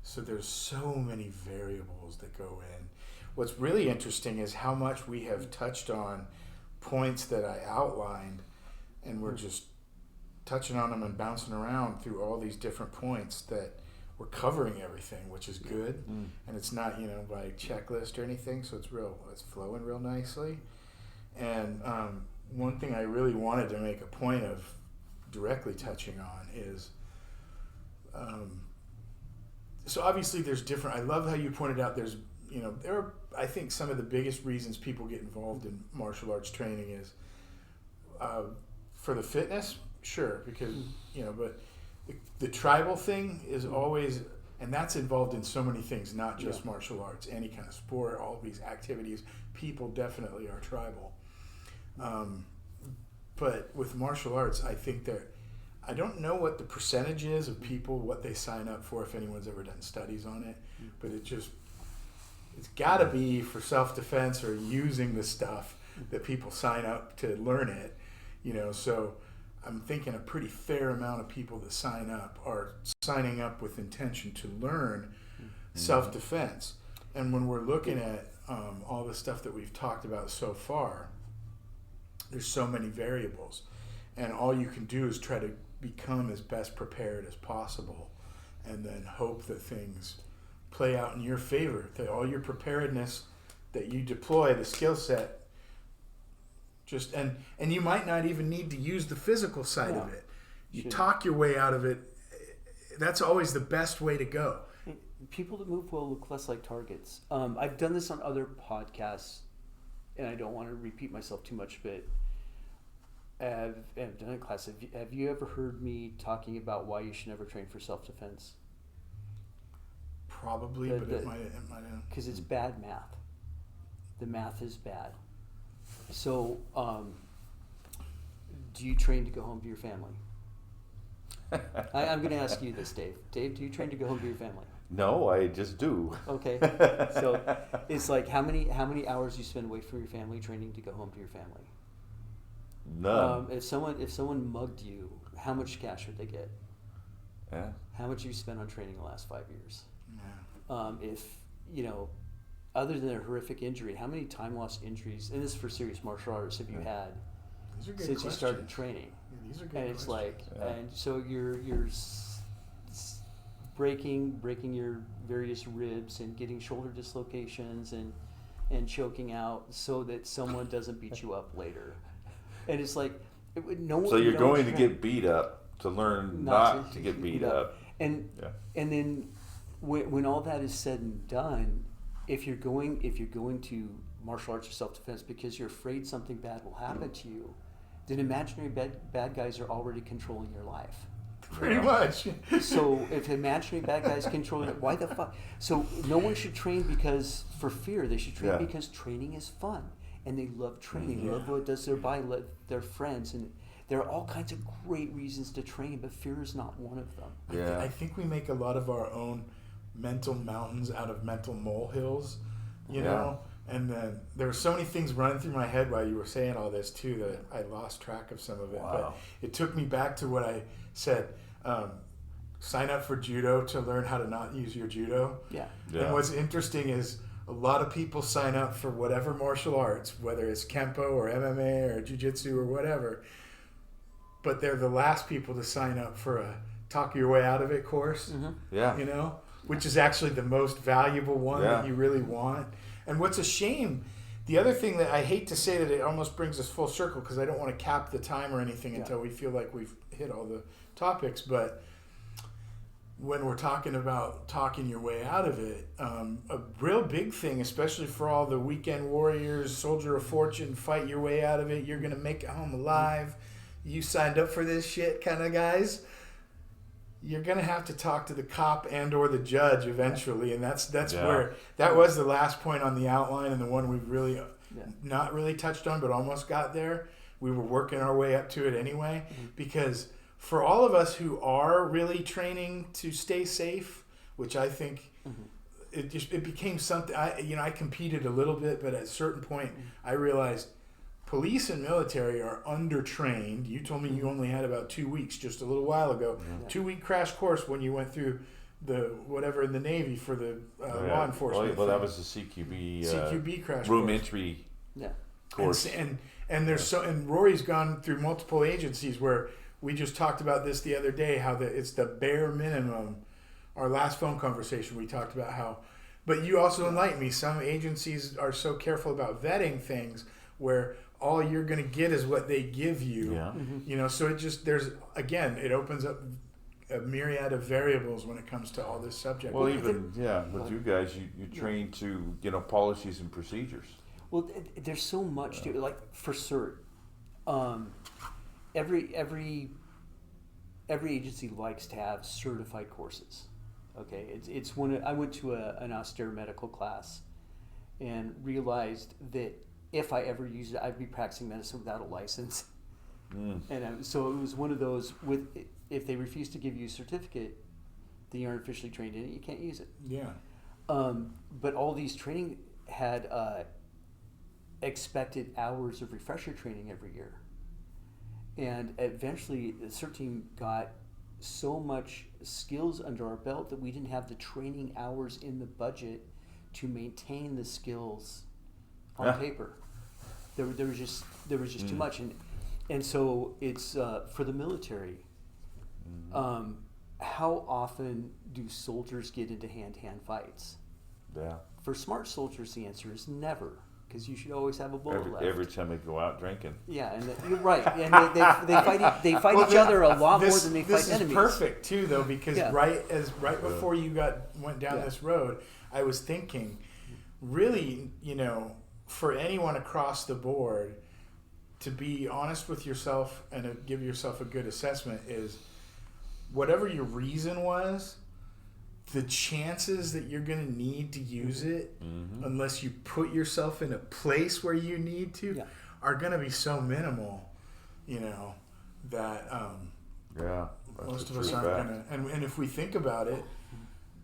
So there's so many variables that go in. what's really interesting is how much we have touched on points that I outlined, and we're just touching on them and bouncing around through all these different points that we're covering everything, which is good. And it's not, by checklist or anything, so it's flowing real nicely. And one thing I really wanted to make a point of directly touching on is, so obviously there's different, I love how you pointed out there's, there are, I think some of the biggest reasons people get involved in martial arts training is for the fitness, sure, because, but the tribal thing is always, and that's involved in so many things, not just martial arts, any kind of sport, all these activities, people definitely are tribal. But with martial arts, I think I don't know what the percentage is of people, what they sign up for, if anyone's ever done studies on it, but it's got to be for self-defense or using the stuff that people sign up to learn it, so I'm thinking a pretty fair amount of people that sign up are signing up with intention to learn self-defense. And when we're looking at all the stuff that we've talked about so far, there's so many variables, and all you can do is try to become as best prepared as possible, and then hope that things play out in your favor, that all your preparedness that you deploy, the skill set, and you might not even need to use the physical side of it. You talk your way out of it. That's always the best way to go. People that move well look less like targets. I've done this on other podcasts, and I don't want to repeat myself too much, but I've done a class. Have you ever heard me talking about why you should never train for self-defense? Probably, but it might have. Because it's bad math. The math is bad. So, do you train to go home to your family? I'm going to ask you this, Dave. Dave, do you train to go home to your family? No, I just do. Okay. So it's like how many hours you spend away from your family training to go home to your family? None. If someone mugged you, how much cash would they get? Yeah. How much you spent on training the last 5 years? Yeah. If other than a horrific injury, how many time lost injuries, and this is for serious martial artists, have you had since you started training? Yeah, these are good and it's questions. and so you're breaking your various ribs and getting shoulder dislocations and choking out so that someone doesn't beat you up later. And it's like no one. So you're going to get beat up to learn not to get beat up. And then when all that is said and done, if you're going to martial arts or self-defense because you're afraid something bad will happen to you, then imaginary bad guys are already controlling your life. Pretty much. So if imaginary bad guys control it, why the fuck? So no one should train because for fear. They should train because training is fun, and they love training. They love what it does to their body, their friends, and there are all kinds of great reasons to train, but fear is not one of them. Yeah. I think we make a lot of our own mental mountains out of mental molehills, you know? And then there were so many things running through my head while you were saying all this, too, that I lost track of some of it. Wow. But it took me back to what I said. Sign up for judo to learn how to not use your judo. Yeah. And what's interesting is a lot of people sign up for whatever martial arts, whether it's Kenpo or MMA or Jiu-Jitsu or whatever, but they're the last people to sign up for a talk your way out of it course. Mm-hmm. Yeah. You know, which is actually the most valuable one that you really want. And what's a shame, the other thing that I hate to say that it almost brings us full circle because I don't want to cap the time or anything until we feel like we've hit all the topics, but when we're talking about talking your way out of it, a real big thing, especially for all the weekend warriors, soldier of fortune, fight your way out of it, you're going to make it home alive, you signed up for this shit kind of guys, you're going to have to talk to the cop and or the judge eventually, and that's where, that was the last point on the outline and the one we've really not really touched on, but almost got there. We were working our way up to it anyway, because for all of us who are really training to stay safe, which I think it became something, I competed a little bit, but at a certain point I realized police and military are undertrained. You told me you only had about 2 weeks just a little while ago. 2 week crash course when you went through the whatever in the Navy for the law enforcement. Well, that was the CQB crash room course. entry Yeah. course. And there's and Rory's gone through multiple agencies where we just talked about this the other day, how it's the bare minimum. Our last phone conversation, we talked about how, but you also enlightened me. Some agencies are so careful about vetting things where all you're going to get is what they give you. Yeah. You know, so it opens up a myriad of variables when it comes to all this subject. Well, even with you guys, you train to policies and procedures. Well, there's so much to like for cert. Every agency likes to have certified courses. Okay, it's one. I went to an austere medical class, and realized that if I ever used it, I'd be practicing medicine without a license. And so it was one of those if they refuse to give you a certificate, then you aren't officially trained in it. You can't use it. Yeah. But all these training had expected hours of refresher training every year, and eventually the CERT team got so much skills under our belt that we didn't have the training hours in the budget to maintain the skills on paper. There was just too much, and so it's for the military. How often do soldiers get into hand-to-hand fights? Yeah. For smart soldiers, the answer is never, because you should always have a bullet left. Every time they go out drinking. Yeah, and you're right. And they fight each other a lot more than they fight enemies. This is perfect too, though, because right before you went down this road, I was thinking, really, for anyone across the board, to be honest with yourself and give yourself a good assessment is, whatever your reason was, the chances that you're going to need to use it, unless you put yourself in a place where you need to, are going to be so minimal, that most of us aren't going to. And if we think about it,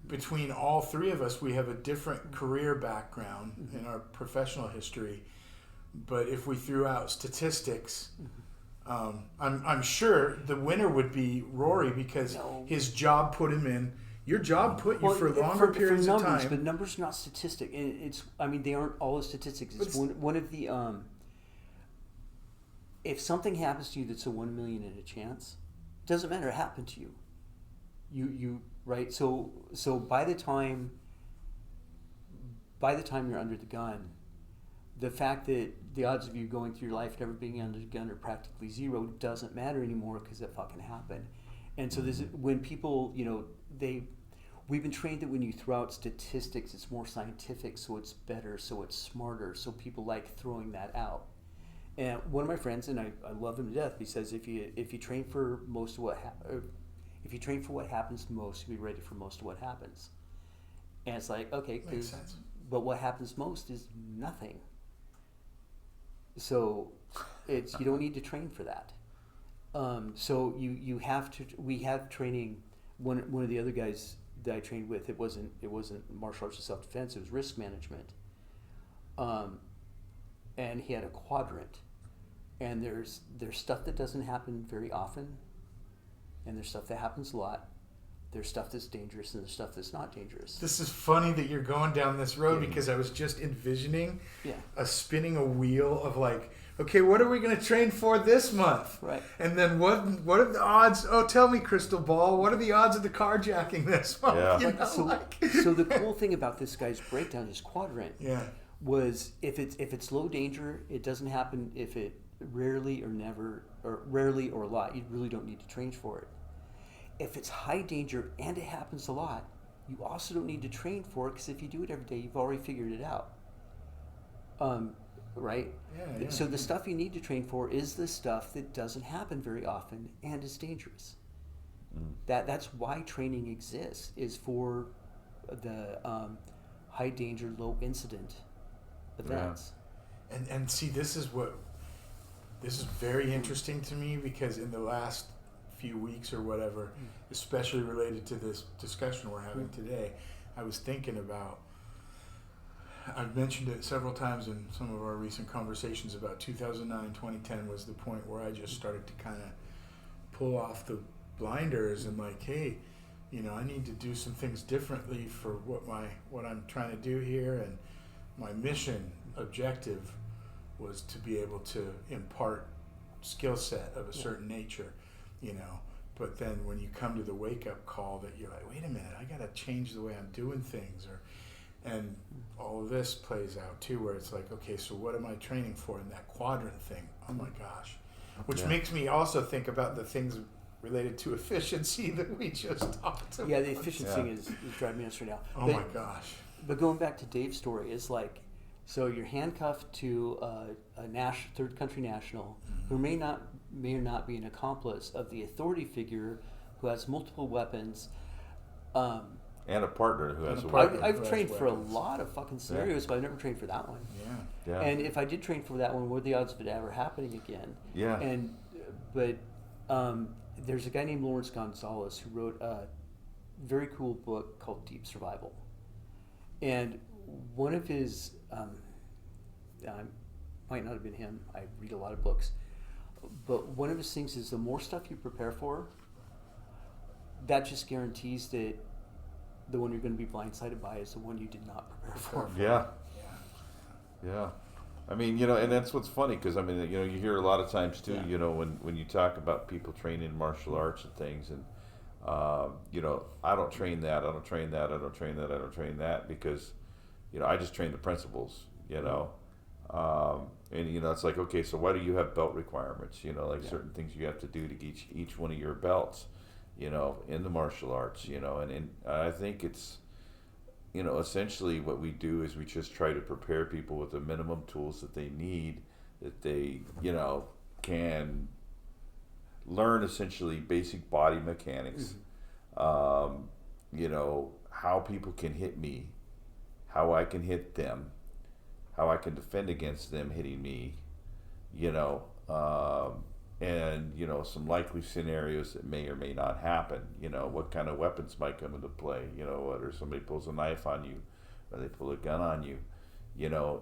between all three of us, we have a different career background in our professional history. But if we threw out statistics, I'm sure the winner would be Rory, because his job put him in. Your job put you for longer periods of time. But numbers are not statistic. They aren't all the statistics. It's one of the. If something happens to you that's a 1 million in a chance, it doesn't matter. It happened to you. You right. So by the time you're under the gun, the fact that the odds of you going through your life never being under the gun are practically zero doesn't matter anymore, because it fucking happened. And so when people, we've been trained that when you throw out statistics, it's more scientific, so it's better, so it's smarter, so people like throwing that out. And one of my friends, and I love him to death, he says if you train for most of if you train for what happens most, you'll be ready for most of what happens. And it's like, okay, makes sense. But what happens most is nothing. So you don't need to train for that. So you have to. We have training. One of the other guys that I trained with, it wasn't martial arts or self-defense. It was risk management. And he had a quadrant. And there's stuff that doesn't happen very often, and there's stuff that happens a lot. There's stuff that's dangerous, and there's stuff that's not dangerous. This is funny that you're going down this road, because I was just envisioning spinning a wheel of like, okay, what are we going to train for this month? Right. And then what are the odds? Oh, tell me, crystal ball, what are the odds of the carjacking this month? Yeah. So the cool thing about this guy's breakdown, his quadrant, was if it's low danger, it doesn't happen. If it rarely or a lot, you really don't need to train for it. If it's high danger and it happens a lot, you also don't need to train for it, because if you do it every day, you've already figured it out. Right? Yeah. So the stuff you need to train for is the stuff that doesn't happen very often and is dangerous. That's why training exists, is for the high danger, low incident events. And see, this is very interesting to me, because in the last few weeks or whatever, especially related to this discussion we're having today, I was thinking about, I've mentioned it several times in some of our recent conversations about 2009, 2010 was the point where I just started to kind of pull off the blinders and like, hey, I need to do some things differently for what I'm trying to do here, and my mission objective was to be able to impart skill set of a certain nature, But then when you come to the wake-up call that you're like, wait a minute, I got to change the way I'm doing things, and all of this plays out too, where it's like, okay, so what am I training for in that quadrant thing? Oh my gosh. Which makes me also think about the things related to efficiency that we just talked about. Yeah, the efficiency thing is driving me nuts right now. Oh my gosh. But going back to Dave's story, it's like, so you're handcuffed to a third country national who may or not be an accomplice of the authority figure who has multiple weapons. And a partner who has a weapon. I've trained for a lot of fucking scenarios, but I've never trained for that one. Yeah. And if I did train for that one, what are the odds of it ever happening again? Yeah. But there's a guy named Lawrence Gonzalez who wrote a very cool book called Deep Survival. And one of his, might not have been him, I read a lot of books, but one of his things is the more stuff you prepare for, that just guarantees that the one you're going to be blindsided by is the one you did not prepare for. Yeah. I mean, and that's what's funny, because I mean, you hear a lot of times too, when you talk about people training in martial arts and things, and I don't train that, I don't train that, I don't train that, I don't train that, because I just train the principles, and it's like, okay, so why do you have belt requirements? Certain things you have to do to each one of your belts, in the martial arts, and I think it's, essentially what we do is we just try to prepare people with the minimum tools that they need, that they, can learn essentially basic body mechanics, how people can hit me, how I can hit them, how I can defend against them hitting me, and some likely scenarios that may or may not happen. What kind of weapons might come into play, whether somebody pulls a knife on you or they pull a gun on you,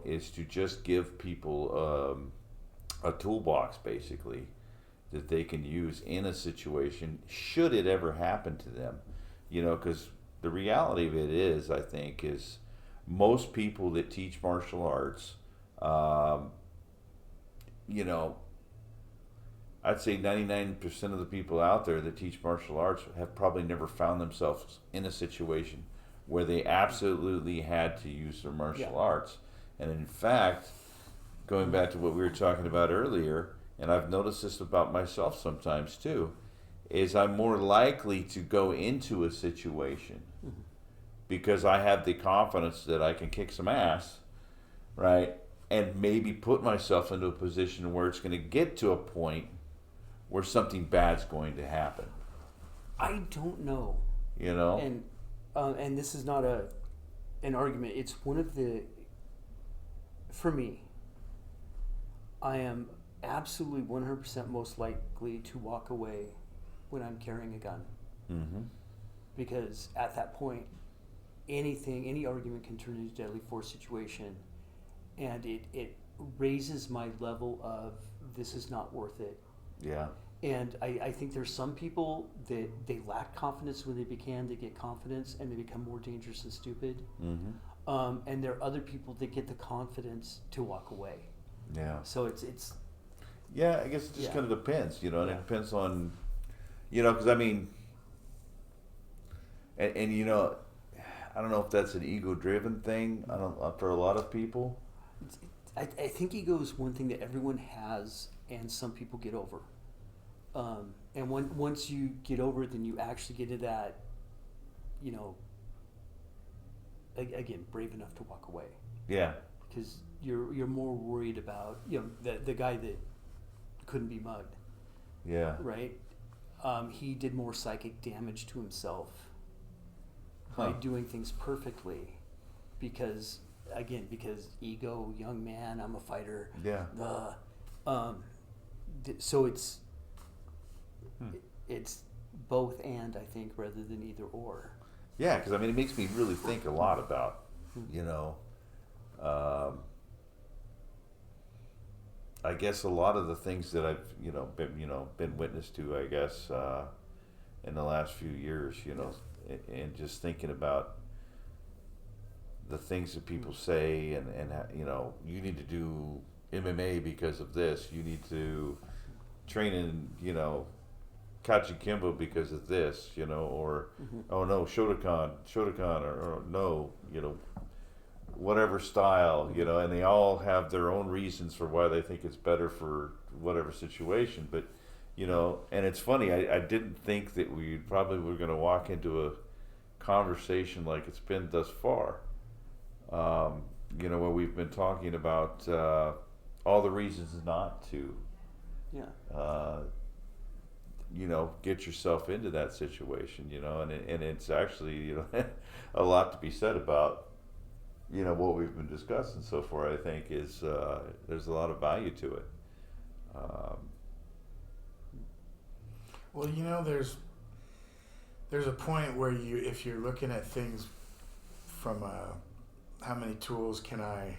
is to just give people a toolbox basically that they can use in a situation should it ever happen to them, because the reality of it is, I think, is most people that teach martial arts, I'd say 99% of the people out there that teach martial arts have probably never found themselves in a situation where they absolutely had to use their martial arts. And in fact, going back to what we were talking about earlier, and I've noticed this about myself sometimes too, is I'm more likely to go into a situation because I have the confidence that I can kick some ass, right? And maybe put myself into a position where it's going to get to a point where something bad's going to happen. I don't know. And this is not an argument. It's one of the, for me, I am absolutely 100% most likely to walk away when I'm carrying a gun. Mm-hmm. Because at that point, any argument can turn into a deadly force situation, and it raises my level of this is not worth it. Yeah. And I think there's some people that they lack confidence when they get confidence and they become more dangerous and stupid. Mm-hmm. And there are other people that get the confidence to walk away. Yeah. So it's. Yeah, I guess it just kind of depends, and it depends on, because I mean, and I don't know if that's an ego-driven thing. I don't, for a lot of people. I think ego is one thing that everyone has, and some people get over. And once you get over it, then you actually get to that, again, brave enough to walk away. Yeah. Because you're more worried about the guy that couldn't be mugged. Yeah. Right. He did more psychic damage to himself by doing things perfectly, because ego, young man, I'm a fighter. Yeah. So it's both and, I think, rather than either or. Yeah, because I mean, it makes me really think a lot about, I guess a lot of the things that I've been witness to, I guess, in the last few years, you know, and just thinking about the things that people say, and you know, you need to do MMA because of this, you need to train in, you know, Kajukenbo because of this, you know, or oh no, Shotokan, or no, you know, whatever style, you know, and they all have their own reasons for why they think it's better for whatever situation. But, you know, and it's funny, I didn't think that we probably were going to walk into a conversation like it's been thus far, you know, where we've been talking about all the reasons not to, you know, get yourself into that situation, you know, and it's actually, you know, a lot to be said about, you know, what we've been discussing so far. I think is there's a lot of value to it. Well, you know, there's a point where if you're looking at things from how many tools can I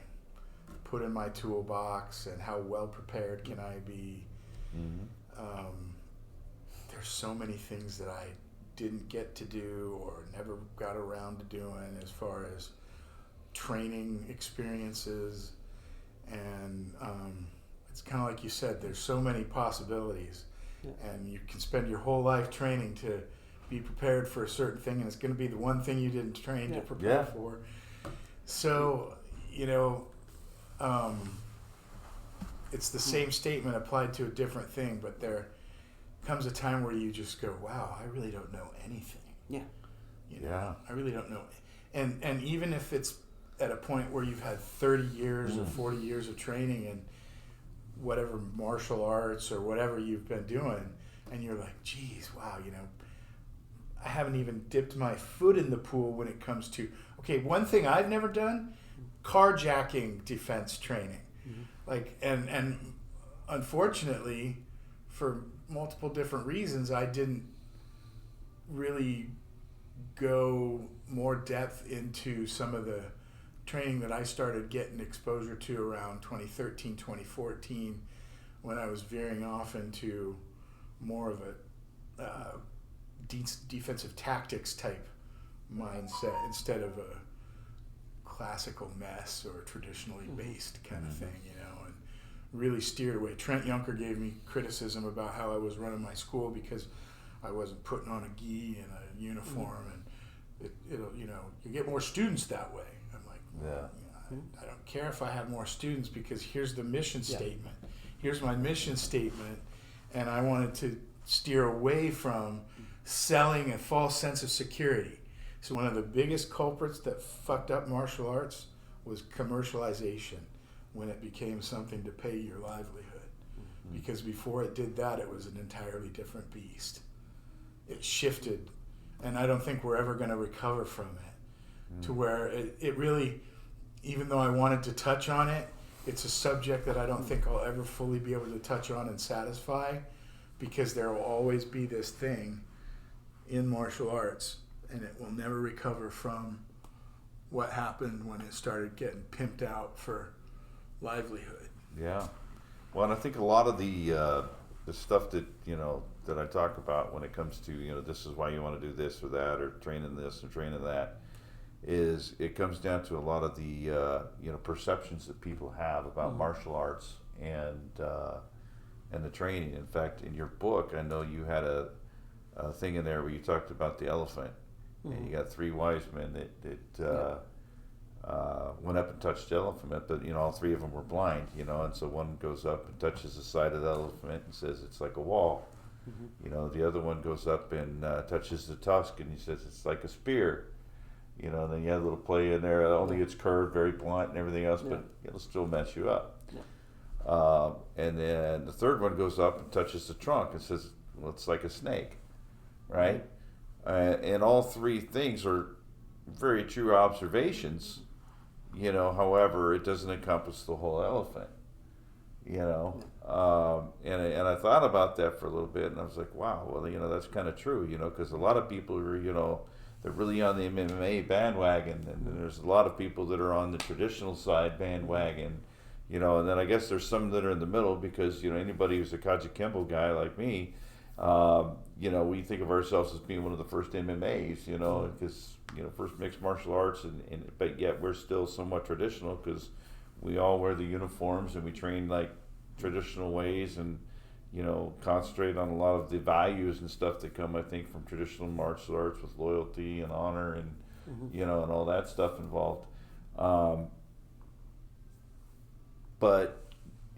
put in my toolbox and how well prepared can I be. There's so many things that I didn't get to do or never got around to doing as far as training experiences, and it's kind of like you said, there's so many possibilities, and you can spend your whole life training to be prepared for a certain thing, and it's going to be the one thing you didn't train to prepare for. So, you know, it's the same statement applied to a different thing, but there comes a time where you just go, wow, I really don't know anything. You know, I really don't know. And even if it's at a point where you've had 30 years or 40 years of training in whatever martial arts or whatever you've been doing, and you're like, geez, wow, you know, I haven't even dipped my foot in the pool when it comes to, okay, one thing I've never done, carjacking defense training. Like, and unfortunately, for multiple different reasons, I didn't really go more depth into some of the training that I started getting exposure to around 2013, 2014, when I was veering off into more of a defensive tactics type mindset instead of a classical mess or traditionally based kind of thing, you know, and really steered away. Trent Yunker gave me criticism about how I was running my school because I wasn't putting on a gi and a uniform, and it'll, you know, you get more students that way. I'm like, well, you know, I don't care if I have more students, because here's the mission statement. Here's my mission statement, and I wanted to steer away from selling a false sense of security. So one of the biggest culprits that fucked up martial arts was commercialization, when it became something to pay your livelihood. Because before it did that, it was an entirely different beast. It shifted, and I don't think we're ever going to recover from it, to where it really, even though I wanted to touch on it, it's a subject that I don't think I'll ever fully be able to touch on and satisfy, because there will always be this thing in martial arts, and it will never recover from what happened when it started getting pimped out for livelihood. Yeah. Well, and I think a lot of the stuff that, you know, that I talk about when it comes to, you know, this is why you want to do this or that, or training this or training that, is it comes down to a lot of the, you know, perceptions that people have about martial arts and the training. In fact, in your book, I know you had a thing in there where you talked about the elephant, and you got three wise men that went up and touched the elephant, but, you know, all three of them were blind, you know, and so one goes up and touches the side of the elephant and says it's like a wall. You know, the other one goes up and touches the tusk, and he says it's like a spear. You know, and then you have a little play in there, only it's curved, very blunt and everything else, but it'll still mess you up. And then the third one goes up and touches the trunk and says, well, it's like a snake, right? And all three things are very true observations, you know, however, it doesn't encompass the whole elephant, you know. And I thought about that for a little bit, and I was like, wow, well, you know, that's kind of true, you know, because a lot of people are, you know, they're really on the MMA bandwagon, and there's a lot of people that are on the traditional side bandwagon, you know, and then I guess there's some that are in the middle, because, you know, anybody who's a Kajukenbo guy like me We think of ourselves as being one of the first MMAs, because, first mixed martial arts, but yet we're still somewhat traditional because we all wear the uniforms and we train like traditional ways and, concentrate on a lot of the values and stuff that come, I think, from traditional martial arts with loyalty and honor and, and all that stuff involved. But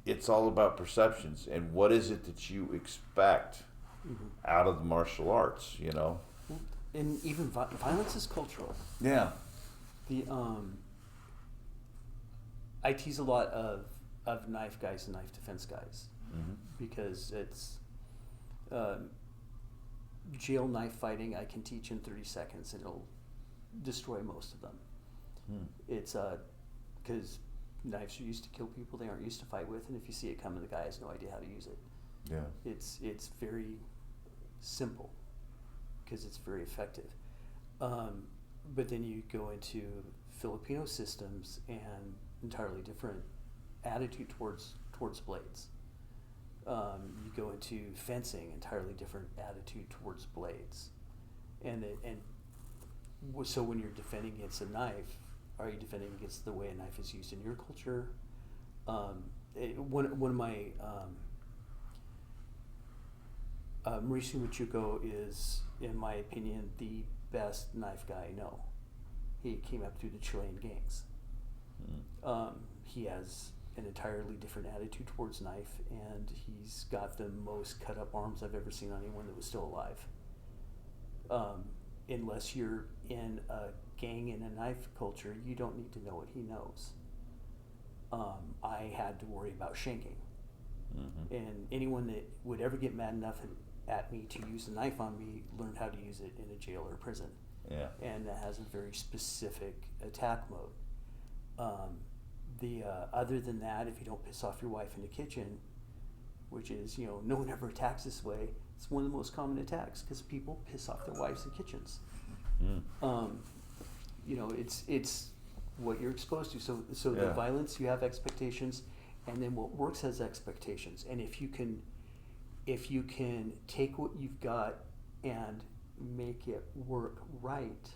it's all about perceptions and what is it that you expect out of the martial arts, And even violence is cultural. Yeah. I tease a lot of knife guys and knife defense guys because it's jail knife fighting. I can teach in 30 seconds and it'll destroy most of them. It's because knives are used to kill people they aren't used to fight with, and if you see it coming, the guy has no idea how to use it. Yeah. It's very simple because it's very effective. But then you go into Filipino systems and entirely different attitude towards blades. You go into fencing, entirely different attitude towards blades. So when you're defending against a knife, are you defending against the way a knife is used in your culture? One of my Mauricio Judo is, in my opinion, the best knife guy I know. He came up through the Chilean gangs. He has an entirely different attitude towards knife, and he's got the most cut up arms I've ever seen on anyone that was still alive. Unless you're in a gang in a knife culture, you don't need to know what he knows. I had to worry about shanking. And anyone that would ever get mad enough at me to use a knife on me learned how to use it in a jail or prison. Yeah. And that has a very specific attack mode. Other than that, if you don't piss off your wife in the kitchen, which is, no one ever attacks this way, it's one of the most common attacks because people piss off their wives in kitchens. It's what you're exposed to. So the violence, you have expectations, and then what works has expectations. And if you can take what you've got and make it work right.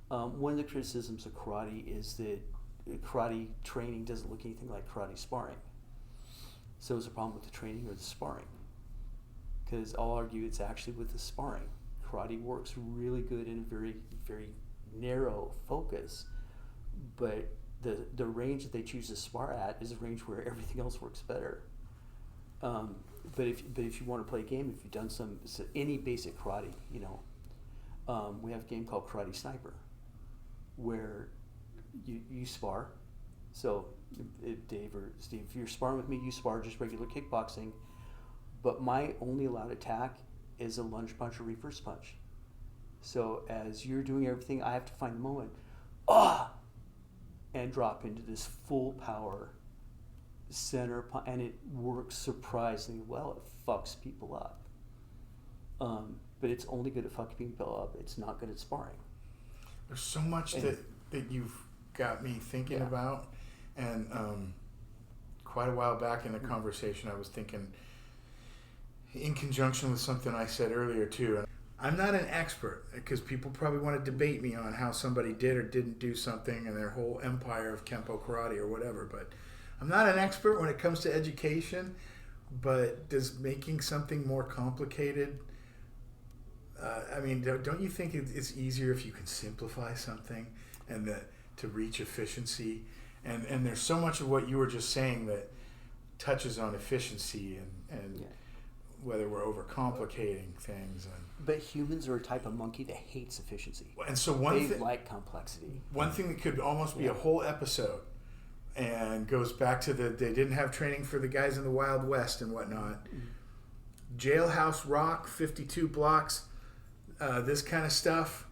One of the criticisms of karate is that karate training doesn't look anything like karate sparring. So is a problem with the training or the sparring? Because I'll argue it's actually with the sparring. Karate works really good in a very, very narrow focus, but the range that they choose to spar at is a range where everything else works better. But if you want to play a game, if you've done any basic karate, we have a game called Karate Sniper, where you spar. So if Dave or Steve, if you're sparring with me, you spar just regular kickboxing. But my only allowed attack is a lunge punch or reverse punch. So as you're doing everything, I have to find the moment, and drop into this full power center punch, and it works surprisingly well. It fucks people up. But it's only good at fucking people up. It's not good at sparring. There's so much that you've got me thinking about. And quite a while back in the conversation, I was thinking, in conjunction with something I said earlier too, and I'm not an expert because people probably want to debate me on how somebody did or didn't do something and their whole empire of Kenpo karate or whatever, but I'm not an expert when it comes to education. But does making something more complicated, don't you think it's easier if you can simplify something and to reach efficiency? And there's so much of what you were just saying that touches on efficiency and whether we're overcomplicating things. But humans are a type of monkey that hates efficiency. And so they like complexity. One thing that could almost be a whole episode and goes back to they didn't have training for the guys in the Wild West and whatnot. Jailhouse rock, 52 blocks, this kind of stuff.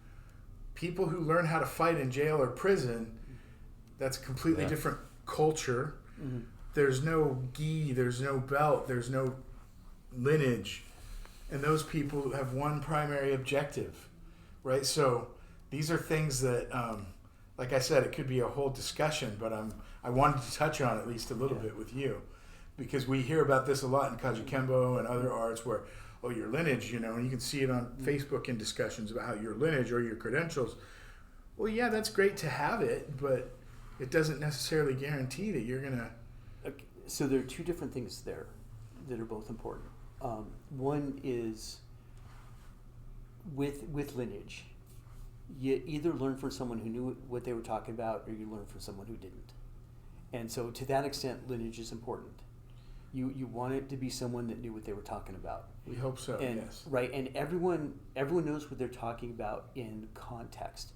People who learn how to fight in jail or prison, that's a completely different culture. There's no gi, there's no belt, there's no lineage. And those people have one primary objective, right? So these are things that, like I said, it could be a whole discussion, but I wanted to touch on at least a little bit with you, because we hear about this a lot in Kajukenbo and other arts where, oh, your lineage, and you can see it on Facebook in discussions about how your lineage or your credentials. Well, yeah, that's great to have it, but it doesn't necessarily guarantee that you're going to... Okay. So there are two different things there that are both important. One is with lineage, you either learn from someone who knew what they were talking about, or you learn from someone who didn't. And so to that extent, lineage is important. You want it to be someone that knew what they were talking about. We hope so, yes. Right, and everyone knows what they're talking about in context.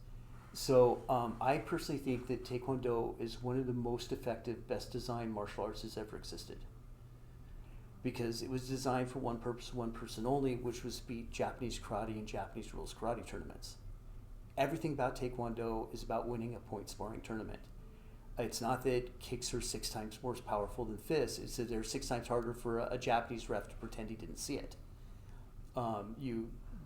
So I personally think that Taekwondo is one of the most effective, best designed martial arts that's ever existed. Because it was designed for one purpose, one person only, which was to beat Japanese karate and Japanese rules karate tournaments. Everything about Taekwondo is about winning a point sparring tournament. It's not that kicks are 6 times more powerful than fists. It's that they're 6 times harder for a Japanese ref to pretend he didn't see it.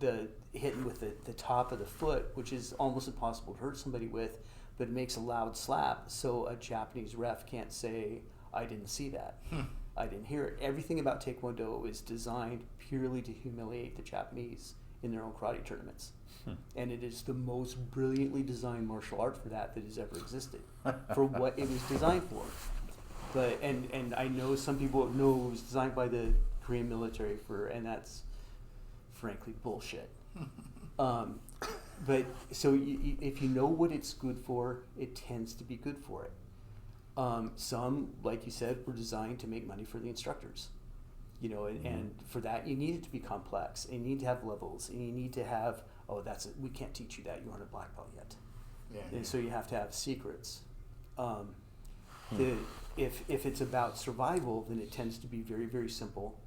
The hitting with the top of the foot, which is almost impossible to hurt somebody with, but it makes a loud slap, so a Japanese ref can't say, I didn't see that. I didn't hear it. Everything about Taekwondo is designed purely to humiliate the Japanese in their own karate tournaments. And it is the most brilliantly designed martial art for that has ever existed, for what it was designed for. But and I know some people know it was designed by the Korean military and that's frankly bullshit. But so if you know what it's good for, it tends to be good for it. Some, like you said, were designed to make money for the instructors. And for that you need it to be complex, and you need to have levels, and you need to have, we can't teach you that, you aren't a black belt yet. And so you have to have secrets. If it's about survival, then it tends to be very, very simple,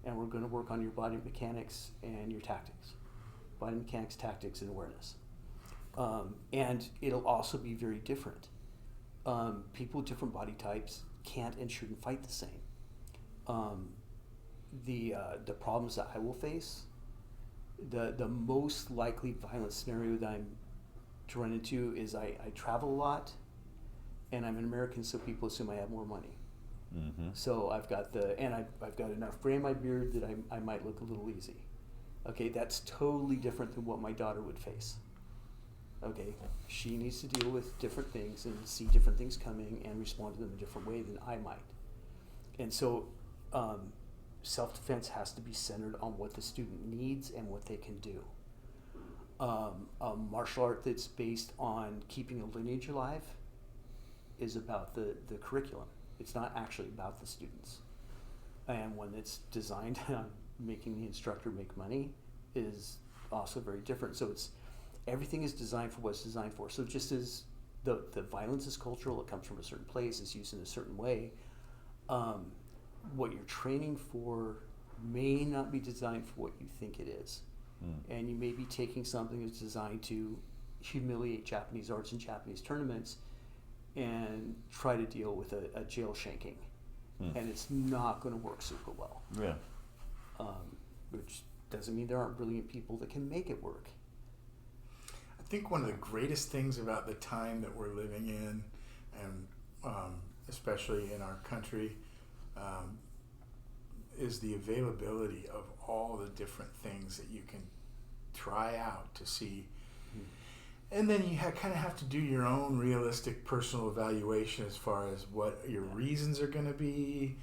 and we're going to work on your body mechanics and your tactics. Body mechanics, tactics, and awareness. And it'll also be very different. People with different body types can't and shouldn't fight the same. The problems that I will face, the most likely violent scenario that I'm to run into is I travel a lot, and I'm an American, so people assume I have more money. So I've got I've got enough gray in my beard that I might look a little easy. Okay, that's totally different than what my daughter would face. Okay, she needs to deal with different things and see different things coming and respond to them a different way than I might. And so self-defense has to be centered on what the student needs and what they can do. A martial art that's based on keeping a lineage alive is about the curriculum. It's not actually about the students. And one that's designed on making the instructor make money is also very different. So everything is designed for what it's designed for. So just as the violence is cultural, it comes from a certain place, it's used in a certain way, what you're training for may not be designed for what you think it is. And you may be taking something that's designed to humiliate Japanese arts and Japanese tournaments and try to deal with a jail shanking. And it's not going to work super well. Which doesn't mean there aren't brilliant people that can make it work. I think one of the greatest things about the time that we're living in, and especially in our country, is the availability of all the different things that you can try out to see. And then you kind of have to do your own realistic personal evaluation as far as what your reasons are going to be,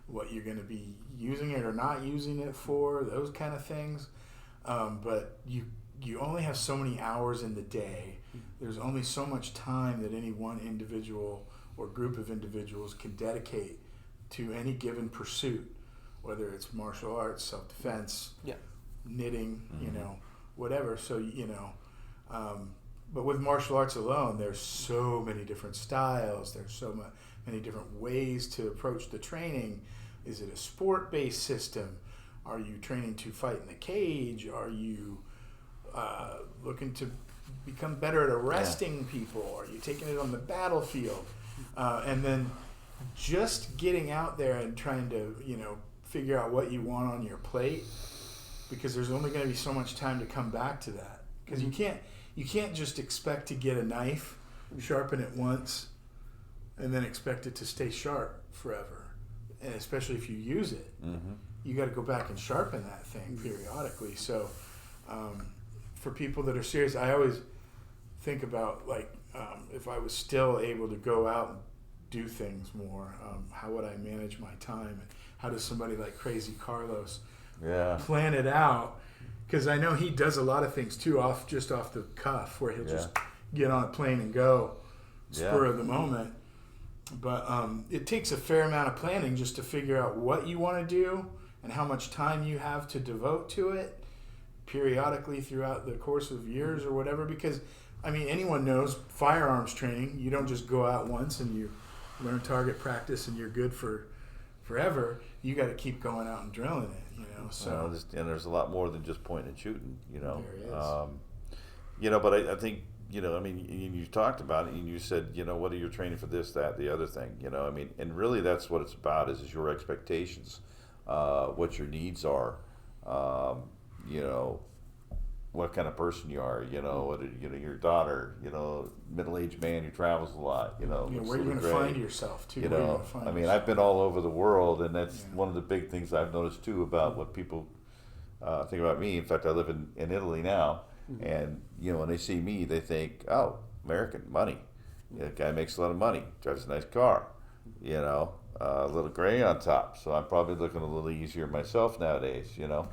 what you're going to be using it or not using it for, those kind of things. But you only have so many hours in the day. There's only so much time that any one individual or group of individuals can dedicate to any given pursuit, whether it's martial arts, self-defense, knitting, whatever. So, but with martial arts alone, there's so many different styles. There's so many different ways to approach the training. Is it a sport-based system? Are you training to fight in the cage? Are you looking to become better at arresting people? Are you taking it on the battlefield? And then just getting out there and trying to, figure out what you want on your plate, because there's only going to be so much time to come back to that. Because you can't just expect to get a knife, sharpen it once, and then expect it to stay sharp forever. and especially if you use it, you got to go back and sharpen that thing periodically. So for people that are serious, I always think about like if I was still able to go out and do things more, how would I manage my time, and how does somebody like Crazy Carlos plan it out? Because I know he does a lot of things too, off the cuff, where he'll just get on a plane and go, spur of the moment. But it takes a fair amount of planning just to figure out what you want to do and how much time you have to devote to it periodically throughout the course of years or whatever. Because, I mean, anyone knows firearms training, you don't just go out once and you learn target practice and you're good for forever. You got to keep going out and drilling it, you know. So and there's a lot more than just pointing and shooting, you know. There is. You know, but I think, you know, I mean, you talked about it and you said, you know, what are you training for this, that, the other thing, you know, I mean, and really that's what it's about is your expectations, what your needs are, you know, what kind of person you are, you know, your daughter, you know, middle-aged man who travels a lot, you know. Where you're going to find yourself, too. You know, I mean, I've been all over the world, and that's one of the big things I've noticed, too, about what people think about me. In fact, I live in Italy now, and, you know, when they see me, they think, oh, American, money. The guy makes a lot of money, drives a nice car, you know, a little gray on top. So I'm probably looking a little easier myself nowadays, you know.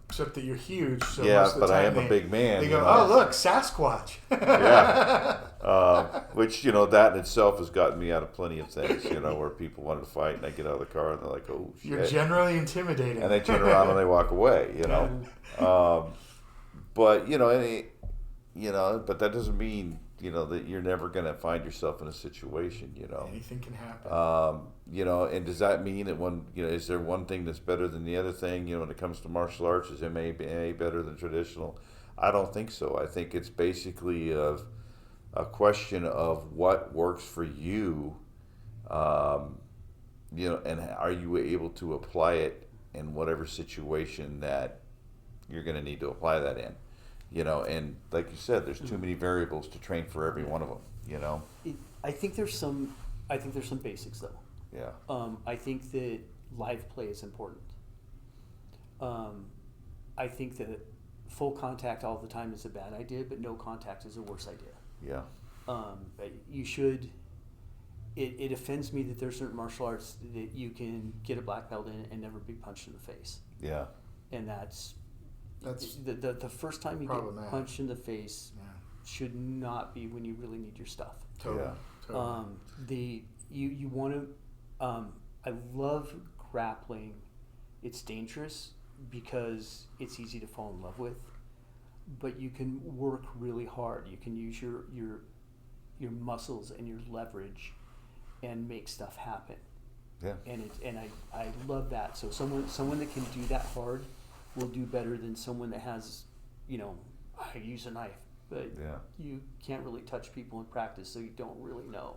Except that you're huge. So yeah, most of the but time I am a big man. They go, you know? oh, look, Sasquatch. Which, you know, that in itself has gotten me out of plenty of things, you know, where people wanted to fight and I get out of the car and they're like, oh, shit. You're generally intimidating. And they turn around and they walk away, you know. But, you know, but that doesn't mean, you know, that you're never going to find yourself in a situation, you know. Anything can happen. You know, and does that mean that is there one thing that's better than the other thing, you know, when it comes to martial arts? Is MMA better than traditional? I don't think so. I think it's basically a question of what works for you, you know, and are you able to apply it in whatever situation that you're going to need to apply that in, you know, and like you said, there's too many variables to train for every one of them, you know. I think there's some basics though. Yeah. I think that live play is important. I think that full contact all the time is a bad idea, but no contact is a worse idea. Yeah. You should. It offends me that there's certain martial arts that you can get a black belt in and never be punched in the face. Yeah. And that's the first time you get punched in the face should not be when you really need your stuff. Totally. Yeah. Totally. You want to. I love grappling. It's dangerous because it's easy to fall in love with, but you can work really hard. You can use your muscles and your leverage and make stuff happen. Yeah. And I love that. So someone that can do that hard will do better than someone that has, you know, I use a knife, but you can't really touch people in practice, so you don't really know.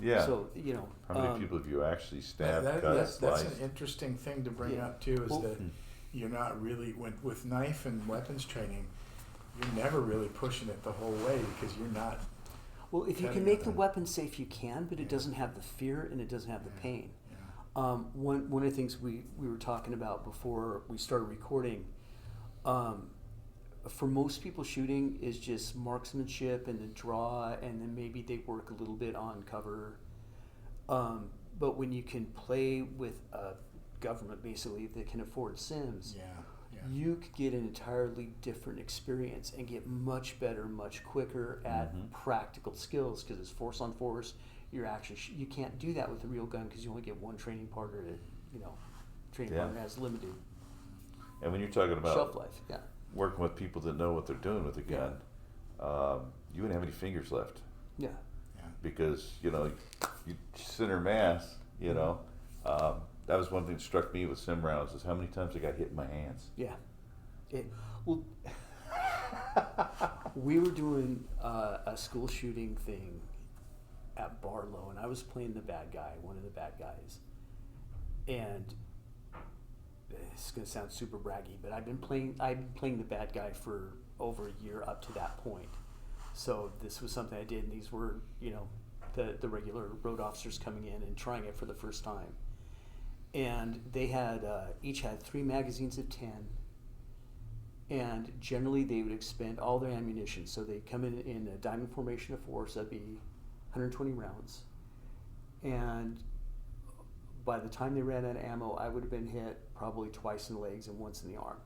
Yeah. So, you know, how many people have you actually stabbed, that's an interesting thing to bring up too, is that you're not really with knife and weapons training, you're never really pushing it the whole way because you're not. Well, if you can make the weapon safe, you can, but it doesn't have the fear and it doesn't have the pain. Yeah. One of the things we were talking about before we started recording, for most people, shooting is just marksmanship and the draw, and then maybe they work a little bit on cover. But when you can play with a government, basically, that can afford sims, you could get an entirely different experience and get much better, much quicker at practical skills, because it's force on force. You're actually you can't do that with a real gun because you only get one training partner. Training partner has limited. And when you're talking about shelf life, working with people that know what they're doing with a gun, you wouldn't have any fingers left. Yeah. Because you center mass, you know. That was one thing that struck me with sim rounds, is how many times I got hit in my hands. Yeah. We were doing a school shooting thing at Barlow, and I was playing the bad guy, one of the bad guys. And it's going to sound super braggy, but I've been playing the bad guy for over a year up to that point. So this was something I did, and these were, the regular road officers coming in and trying it for the first time. and they had each had 3 magazines of 10, and generally they would expend all their ammunition. So they'd come in a diamond formation of 4, so that'd be 120 rounds. And by the time they ran out of ammo, I would have been hit probably twice in the legs and once in the arm.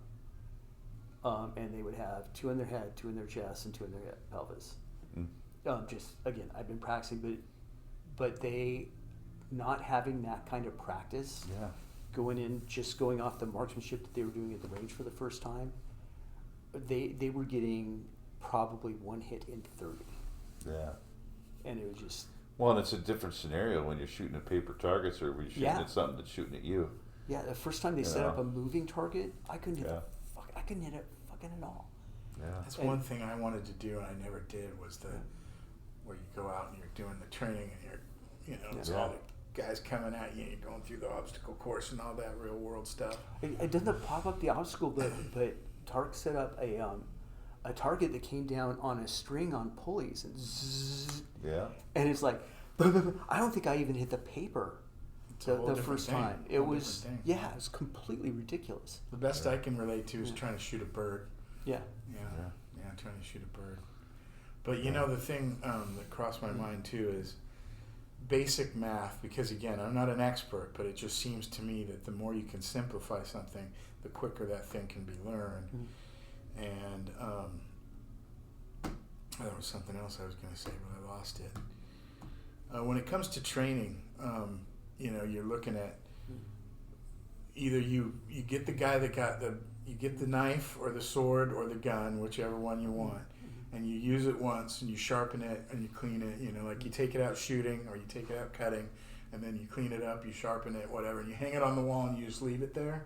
And they would have 2 in their head, 2 in their chest, and 2 in their pelvis. Just, again, I've been practicing, but they, not having that kind of practice, going off the marksmanship that they were doing at the range for the first time, they were getting probably 1 hit in 30. Yeah. And it was just... Well, and it's a different scenario when you're shooting at paper targets or when you're shooting at something that's shooting at you. Yeah, the first time they set up a moving target, I couldn't hit I couldn't hit it fucking at all. Yeah. That's one thing I wanted to do and I never did, was where you go out and you're doing the training and it's all the guys coming at you and you're going through the obstacle course and all that real world stuff. It doesn't pop up the obstacle, but Tark set up a target that came down on a string on pulleys and zzz, and it's like, I don't think I even hit the paper the first time. It was it was completely ridiculous. The best I can relate to is trying to shoot a bird. Yeah, trying to shoot a bird. But the thing that crossed my mind too is basic math, because again, I'm not an expert, but it just seems to me that the more you can simplify something, the quicker that thing can be learned. And there was something else I was going to say, but I lost it. When it comes to training, you're looking at either you get the guy that you get the knife or the sword or the gun, whichever one you want, and you use it once and you sharpen it and you clean it, like you take it out shooting or you take it out cutting, and then you clean it up, you sharpen it, whatever, and you hang it on the wall and you just leave it there.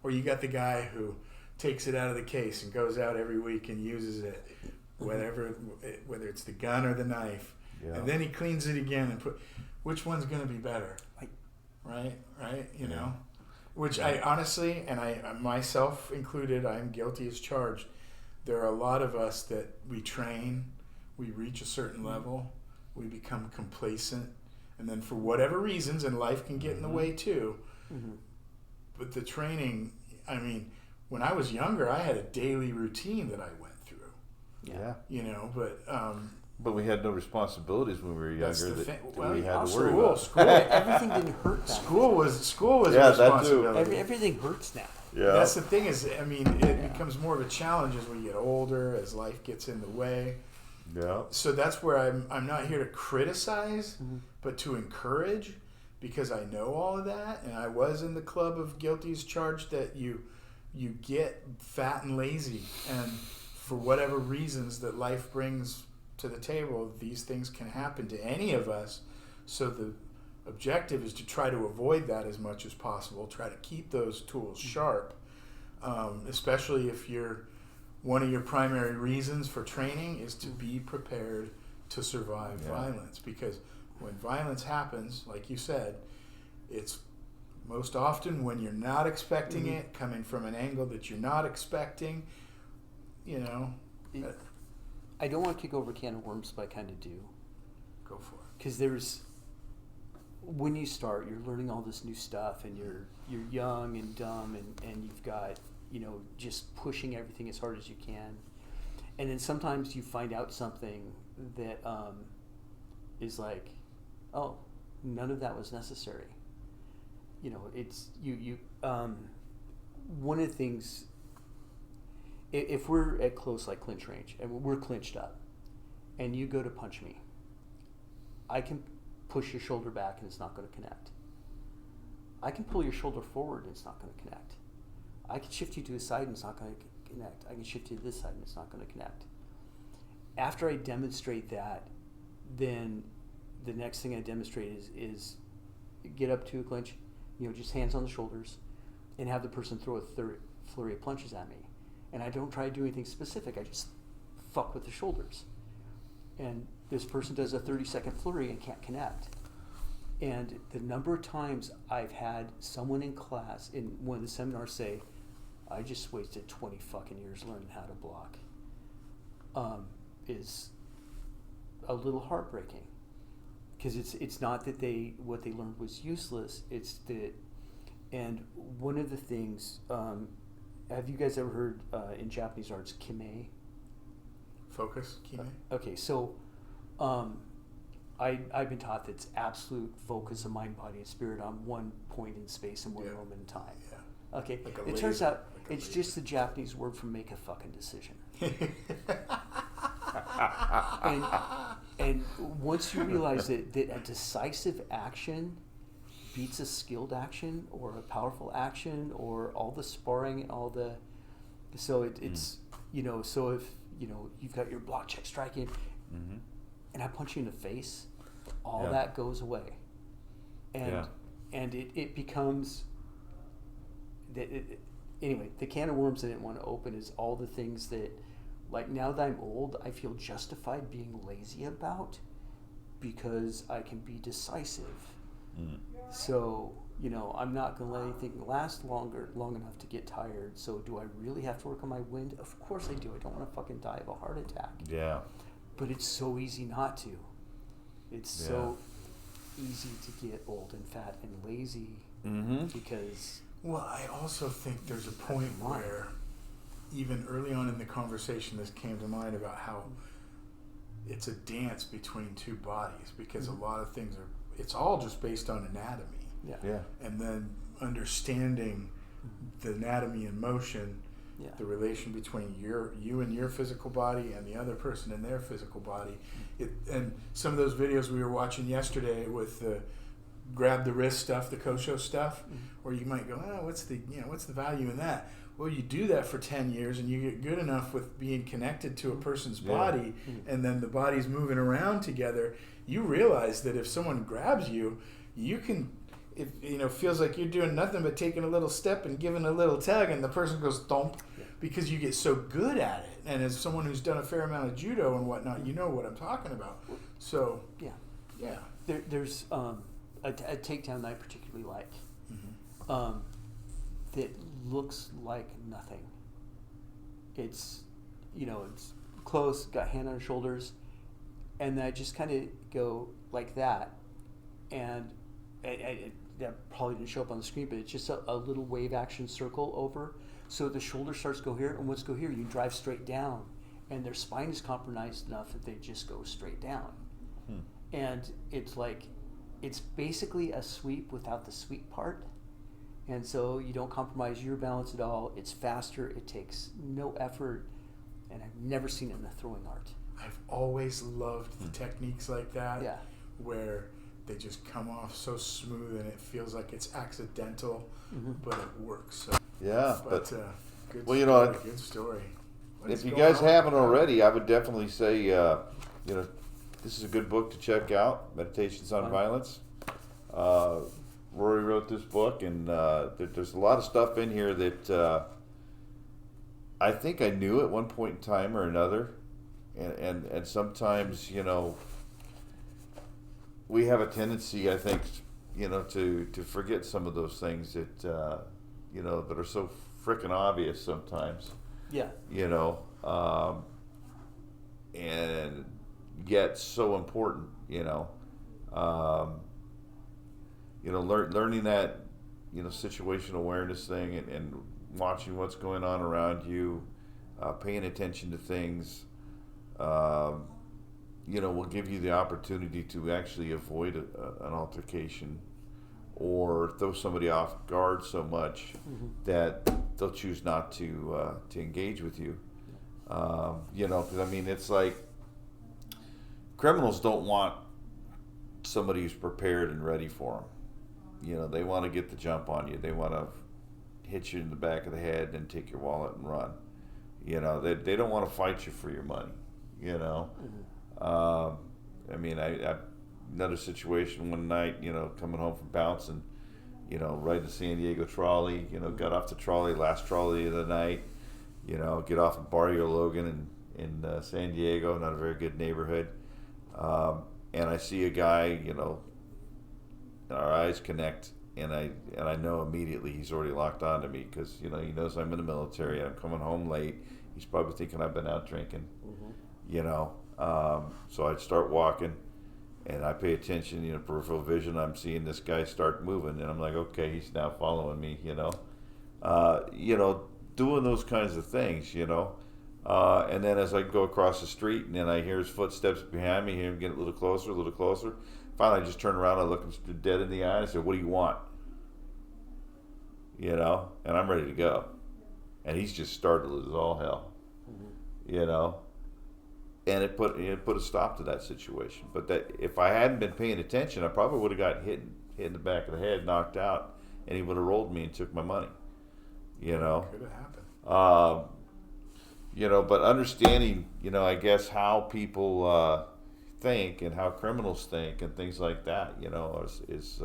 Or you got the guy who takes it out of the case and goes out every week and uses it, whether it's the gun or the knife, and then he cleans it again and which one's going to be better? Right? Which I honestly, and I myself included, I'm guilty as charged. There are a lot of us that we train, we reach a certain level, we become complacent, and then for whatever reasons, and life can get in the way too, but the training, when I was younger, I had a daily routine that I went through. But we had no responsibilities when we were younger we had to worry about. School, everything didn't hurt. School was a responsibility. Everything hurts now. Yeah. That's the thing is, it becomes more of a challenge as we get older, as life gets in the way. Yeah. So that's where I'm not here to criticize, but to encourage, because I know all of that, and I was in the club of guilty as charged that you get fat and lazy, and for whatever reasons that life brings to the table, these things can happen to any of us. So the objective is to try to avoid that as much as possible, try to keep those tools sharp, especially if one of your primary reasons for training is to be prepared to survive violence, because when violence happens, like you said, it's most often when you're not expecting it, coming from an angle that you're not expecting, I don't want to kick over a can of worms, but I kind of do. Go for it. Because when you start, you're learning all this new stuff, and you're young and dumb, and you've got, just pushing everything as hard as you can. And then sometimes you find out something that is like, oh, none of that was necessary. It's one of the things, if we're at close, like clinch range, and we're clinched up, and you go to punch me, I can push your shoulder back and it's not going to connect. I can pull your shoulder forward and it's not going to connect. I can shift you to the side and it's not going to connect. I can shift you to this side and it's not going to connect. After I demonstrate that, then the next thing I demonstrate is get up to a clinch, just hands on the shoulders, and have the person throw a flurry of punches at me. And I don't try to do anything specific. I just fuck with the shoulders. And this person does a 30-second flurry and can't connect. And the number of times I've had someone in class in one of the seminars say, I just wasted 20 fucking years learning how to block, is a little heartbreaking. Because it's not that what they learned was useless. It's that And one of the things, have you guys ever heard in Japanese arts, kime? Focus, kime? Okay, so I've been taught that it's absolute focus of mind, body, and spirit on one point in space and one moment in time. Yeah. Okay, Like it turns out it's just the Japanese word for make a fucking decision. and once you realize that a decisive action beats a skilled action or a powerful action or all the sparring, so it's so if you've got your block check striking, and I punch you in the face, all that goes away, and it becomes anyway. The can of worms I didn't want to open is all the things that, like, now that I'm old, I feel justified being lazy about because I can be decisive. So, I'm not going to let anything last long enough to get tired. So do I really have to work on my wind? Of course I do. I don't want to fucking die of a heart attack. Yeah. But it's so easy not to. It's so easy to get old and fat and lazy because... Well, I also think there's a point where, even early on in the conversation, this came to mind about how it's a dance between two bodies, because a lot of things it's all just based on anatomy. Yeah. And then understanding the anatomy in motion, the relation between you and your physical body and the other person and their physical body. And some of those videos we were watching yesterday with the grab the wrist stuff, the Kosho stuff, where you might go, what's the value in that? Well, you do that for 10 years and you get good enough with being connected to a person's body, and then the body's moving around together. You realize that if someone grabs you, you can, feels like you're doing nothing but taking a little step and giving a little tug, and the person goes thump, because you get so good at it. And as someone who's done a fair amount of judo and whatnot, you know what I'm talking about. So there's a takedown that I particularly like that looks like nothing. It's it's close, got hand on shoulders, and I just kind of go like that, and that probably didn't show up on the screen, but it's just a little wave action circle over. So the shoulder starts to go here, and once go here, you drive straight down, and their spine is compromised enough that they just go straight down. And it's like, it's basically a sweep without the sweep part. And so you don't compromise your balance at all. It's faster. It takes no effort. And I've never seen it in a throwing art. I've always loved the techniques like that. Yeah. Where they just come off so smooth and it feels like it's accidental, but it works. So, but good well, story, good story. If you guys haven't already, I would definitely say, this is a good book to check out, Meditations on Violence. Rory wrote this book, and there's a lot of stuff in here that I think I knew at one point in time or another, and sometimes, we have a tendency, I think, to forget some of those things that, that are so frickin' obvious sometimes. Yeah. And yet so important, learning that, situational awareness thing and watching what's going on around you, paying attention to things, will give you the opportunity to actually avoid an altercation or throw somebody off guard so much that they'll choose not to engage with you. Because it's like criminals don't want somebody who's prepared and ready for them. They want to get the jump on you. They want to hit you in the back of the head and take your wallet and run. They don't want to fight you for your money. I another situation one night, coming home from bouncing, riding the San Diego trolley, got off the trolley, last trolley of the night, get off at Barrio Logan in San Diego, not a very good neighborhood. And I see a guy, and our eyes connect, and I know immediately he's already locked onto me because, he knows I'm in the military and I'm coming home late. He's probably thinking I've been out drinking, So I'd start walking, And I pay attention, peripheral vision. I'm seeing this guy start moving, and I'm like, okay, he's now following me. Doing those kinds of things. And then as I go across the street, and then I hear his footsteps behind me, hear him get a little closer, a little closer. Finally, I just turn around, I look him dead in the eye, and I say, "What do you want?" And I'm ready to go. And he's just startled as all hell. And it put a stop to that situation. But that if I hadn't been paying attention, I probably would have gotten hit in the back of the head, knocked out, and he would have rolled me and took my money. Could have happened. But understanding, I guess how people think and how criminals think and things like that, is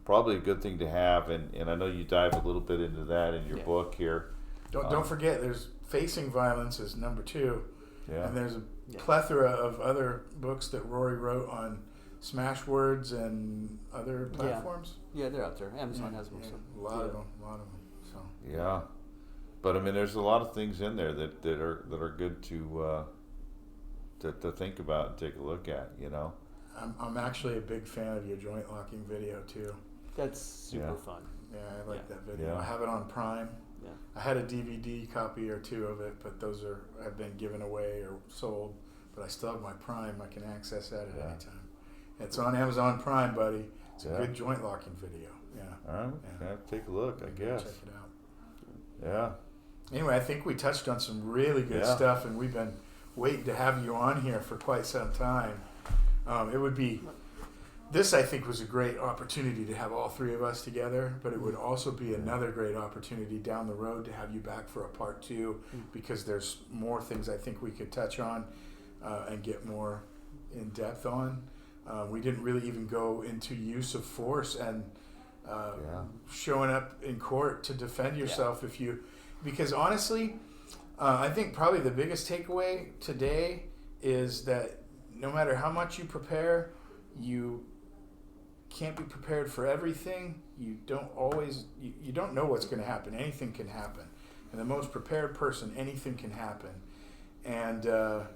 probably a good thing to have. And I know you dive a little bit into that in your book here. Don't forget, there's Facing Violence is number 2. Yeah. And there's a plethora of other books that Rory wrote on Smashwords and other platforms. Yeah, they're out there. Amazon has most of them. A lot of them. So. Yeah, but I mean, there's a lot of things in there that are good to think about and take a look at. I'm actually a big fan of your joint locking video too. That's super fun. Yeah, I like that video. Yeah. I have it on Prime. Yeah. I had a DVD copy or 2 of it, but those have been given away or sold. But I still have my Prime. I can access that at any time. It's on Amazon Prime, buddy. It's a good joint locking video. Yeah. All right. Yeah. Take a look, I guess. Check it out. Yeah. Anyway, I think we touched on some really good stuff, and we've been waiting to have you on here for quite some time. This I think was a great opportunity to have all 3 of us together, but it would also be another great opportunity down the road to have you back for a part 2, because there's more things I think we could touch on and get more in depth on. We didn't really even go into use of force and showing up in court to defend yourself because honestly, I think probably the biggest takeaway today is that no matter how much you prepare, you can't be prepared for everything. You don't know what's going to happen. Anything can happen. And the most prepared person, anything can happen. And there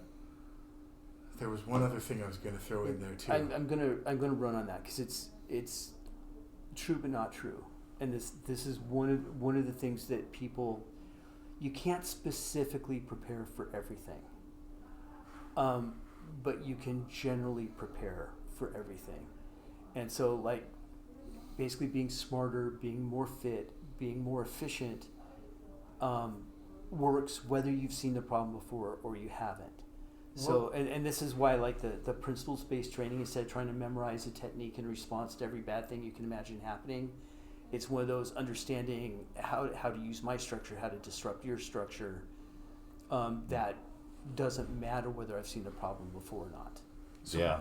was one other thing I was going to throw in there too. I'm gonna run on that because it's true but not true. And this is one of the things that you can't specifically prepare for everything. But you can generally prepare for everything. And so, like, basically being smarter, being more fit, being more efficient works whether you've seen the problem before or you haven't. So, and this is why I like the principles-based training instead of trying to memorize a technique in response to every bad thing you can imagine happening. It's one of those understanding how to use my structure, how to disrupt your structure, that doesn't matter whether I've seen the problem before or not.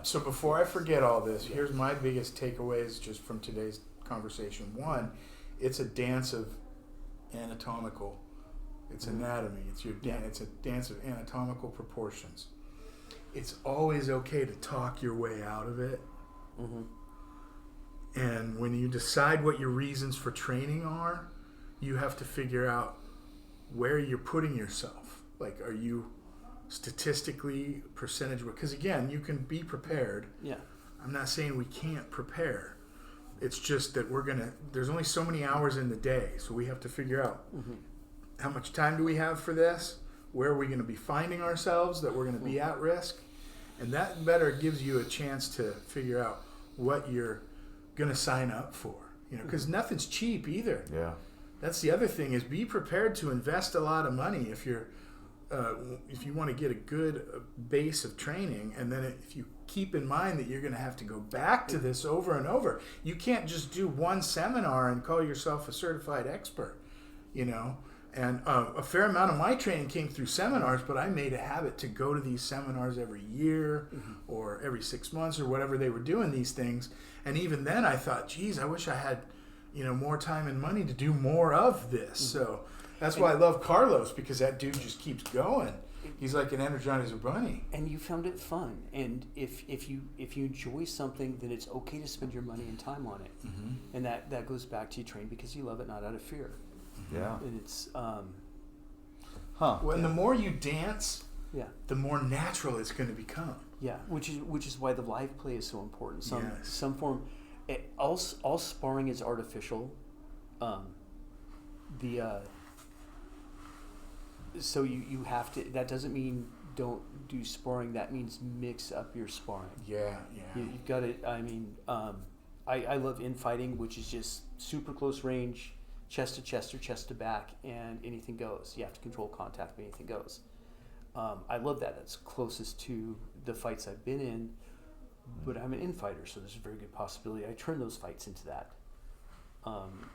So before I forget all this, here's my biggest takeaways just from today's conversation. One, it's a dance of anatomical. It's anatomy. It's a dance of anatomical proportions. It's always okay to talk your way out of it. Mm-hmm. And when you decide what your reasons for training are, you have to figure out where you're putting yourself. Like, are you statistically percentage? Because again, you can be prepared. Yeah. I'm not saying we can't prepare. It's just that there's only so many hours in the day, so we have to figure out how much time do we have for this? Where are we going to be finding ourselves that we're going to be at risk? And that better gives you a chance to figure out what you're going to sign up for. Because nothing's cheap either. Yeah. That's the other thing, is be prepared to invest a lot of money if you want to get a good base of training, and then if you keep in mind that you're going to have to go back to this over and over. You can't just do one seminar and call yourself a certified expert, And a fair amount of my training came through seminars, but I made a habit to go to these seminars every year or every 6 months or whatever they were doing these things. And even then I thought, geez, I wish I had, more time and money to do more of this. So that's why I love Carlos, because that dude just keeps going. He's like an Energizer bunny. And you found it fun. And if you enjoy something, then it's okay to spend your money and time on it. Mm-hmm. And that goes back to you train because you love it, not out of fear. Yeah. And it's Well, and the more you dance, the more natural it's going to become. Yeah, which is why the live play is so important. Some form, all sparring is artificial. So you have to. That doesn't mean don't do sparring. That means mix up your sparring. Yeah. You've got to. I mean, I love infighting, which is just super close range, chest to chest or chest to back, and anything goes. You have to control contact, but anything goes. I love that. That's closest to the fights I've been in, but I'm an infighter, so there's a very good possibility I turn those fights into that.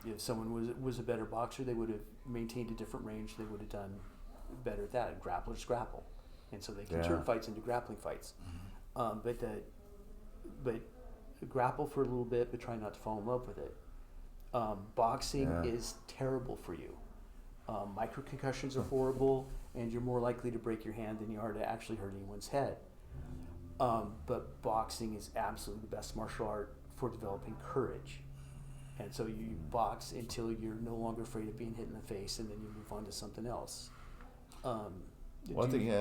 If someone was a better boxer, they would have maintained a different range. They would have done better at that. Grapplers grapple, and so they can turn fights into grappling fights. But grapple for a little bit, but try not to fall in love with it. Boxing is terrible for you. Micro concussions are horrible, and you're more likely to break your hand than you are to actually hurt anyone's head. But boxing is absolutely the best martial art for developing courage. And so you box until you're no longer afraid of being hit in the face, and then you move on to something else. One thing,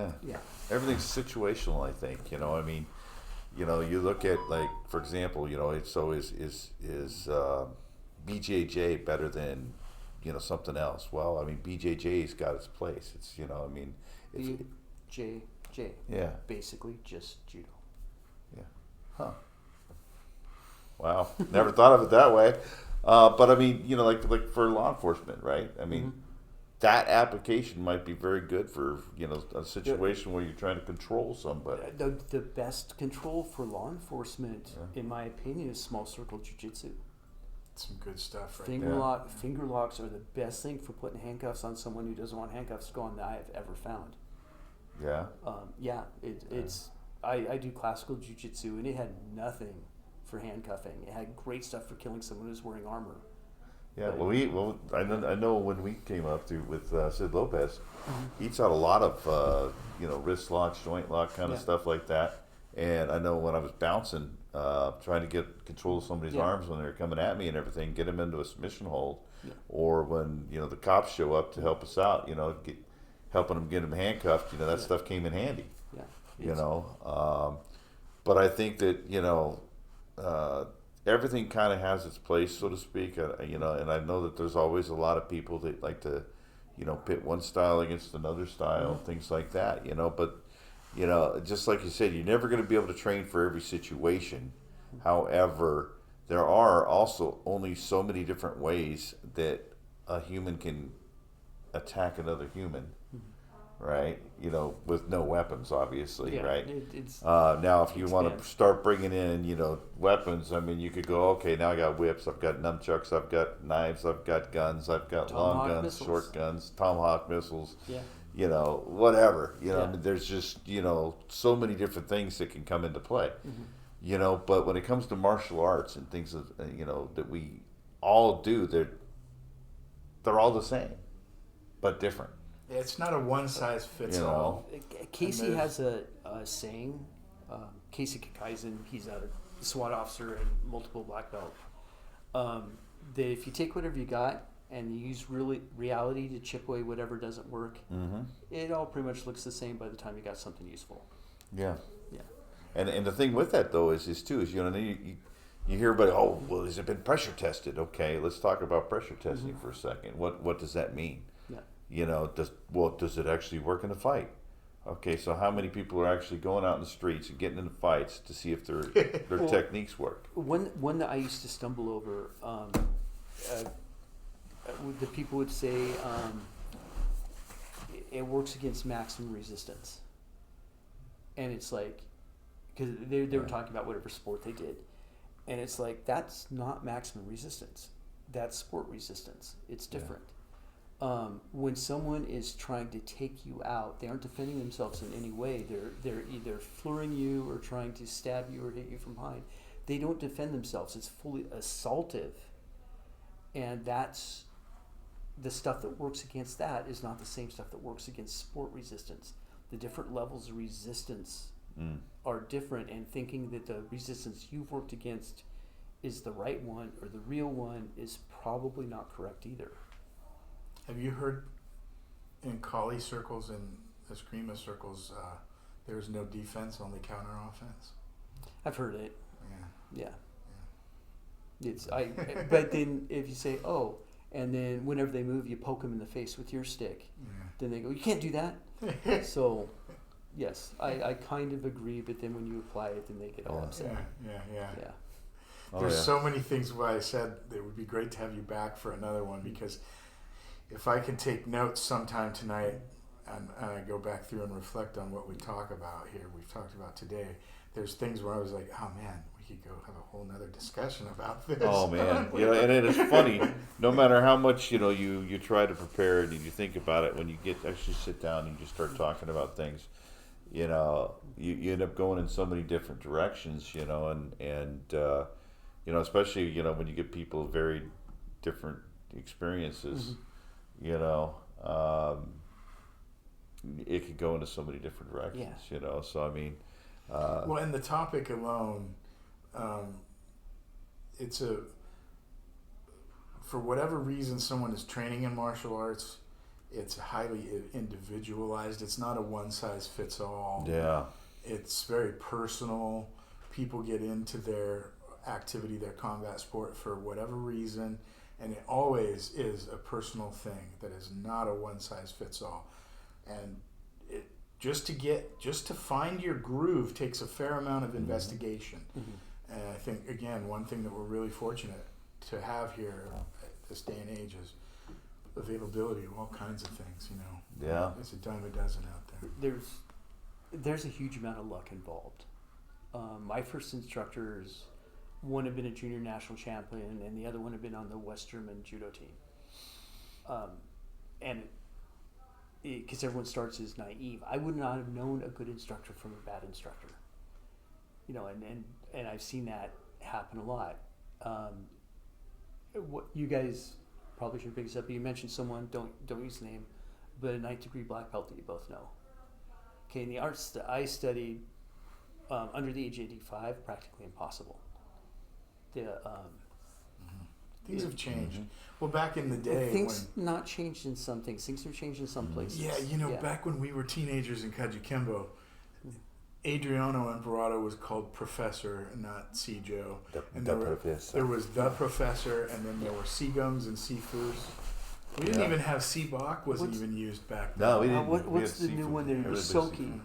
everything's situational, I think. I mean, you look at, like, for example, so is BJJ better than, something else? Well, I mean, BJJ's got its place. It's, I mean, BJJ. Yeah. Basically just judo. Yeah. Huh. Wow. Never thought of it that way. But I mean, like for law enforcement, right? I mean, that application might be very good for, a situation where you're trying to control somebody. The best control for law enforcement, in my opinion, is small circle jiu-jitsu. Some good stuff right Finger locks are the best thing for putting handcuffs on someone who doesn't want handcuffs to go on that I have ever found. Yeah? It's I do classical jiu-jitsu, and it had nothing for handcuffing. It had great stuff for killing someone who's wearing armor. Yeah, I know when we came up with Sid Lopez, he taught a lot of wrist locks, joint lock kind of stuff like that. And I know when I was bouncing, trying to get control of somebody's arms when they were coming at me and everything, get them into a submission hold, or when the cops show up to help us out, helping them get them handcuffed, that stuff came in handy. But I think that everything kind of has its place, so to speak. And I know that there's always a lot of people that like to, pit one style against another style, things like that. But just like you said, you're never going to be able to train for every situation. However, there are also only so many different ways that a human can attack another human. Right, with no weapons, obviously, right? Now, if you want to start bringing in, weapons, I mean, you could go, okay, now I got whips, I've got nunchucks, I've got knives, I've got guns, I've got long guns, missiles. Short guns, tomahawk missiles, whatever. I mean, there's just, so many different things that can come into play. But when it comes to martial arts and things, that we all do, they're all the same, but different. It's not a one-size-fits-all. Casey has a saying. Casey Kakaisen, he's a SWAT officer and multiple black belt. That if you take whatever you got and you use reality to chip away whatever doesn't work, it all pretty much looks the same by the time you got something useful. Yeah. And the thing with that though is you hear about, has it been pressure tested? Okay, let's talk about pressure testing for a second. What does that mean? Does it actually work in a fight? Okay, so how many people are actually going out in the streets and getting into fights to see if their techniques work? One that I used to stumble over, the people would say it works against maximum resistance, and it's like, because they were talking about whatever sport they did, and it's like, that's not maximum resistance, that's sport resistance. It's different. When someone is trying to take you out, they aren't defending themselves in any way. They're either flooring you or trying to stab you or hit you from behind. They don't defend themselves. It's fully assaultive. And that's the stuff that works against that is not the same stuff that works against sport resistance. The different levels of resistance are different, and thinking that the resistance you've worked against is the right one or the real one is probably not correct either. Have you heard in Kali circles and Eskrima circles There's no defense, only counter offense. I've heard it. Yeah. But then if you say, oh, and then whenever they move, you poke them in the face with your stick, then they go, you can't do that. So, yes, I kind of agree, but then when you apply it, then they get all upset. Yeah. Oh, There's so many things why I said it would be great to have you back for another one, because if I can take notes sometime tonight and I go back through and reflect on what we talk about here, we've talked about today, there's things where I was like, oh man, we could go have a whole nother discussion about this. Oh man, and it is funny. No matter how much you try to prepare it and you think about it, when you actually sit down and you just start talking about things, you end up going in so many different directions, and especially when you get people of very different experiences, it could go into so many different directions, So I mean, well, and the topic alone, for whatever reason someone is training in martial arts, it's highly individualized. It's not a one size fits all. Yeah. It's very personal. People get into their activity, their combat sport, for whatever reason, and it always is a personal thing that is not a one size fits all. And just to find your groove takes a fair amount of investigation. And I think, again, one thing that we're really fortunate to have here at this day and age is availability of all kinds of things, Yeah. It's a dime a dozen out there. There's a huge amount of luck involved. My first instructors, one had been a junior national champion and the other one had been on the West German judo team. And because everyone starts as naive, I would not have known a good instructor from a bad instructor. And I've seen that happen a lot. What you guys probably should pick this up. But you mentioned someone, don't use the name, but a 9th degree black belt that you both know. Okay, in the arts that I studied, under the age of 85, practically impossible. Things have changed. Well, back in the day, things not changed in some things. Things have changed in some places. Back when we were teenagers in Kajukenbo, Adriano Imperato was called Professor, not Sijo. There was the Professor, and then there were Sigums and Sifus. We didn't even have Sibak, wasn't even used back then. No, we didn't. What's the new one there? Soki,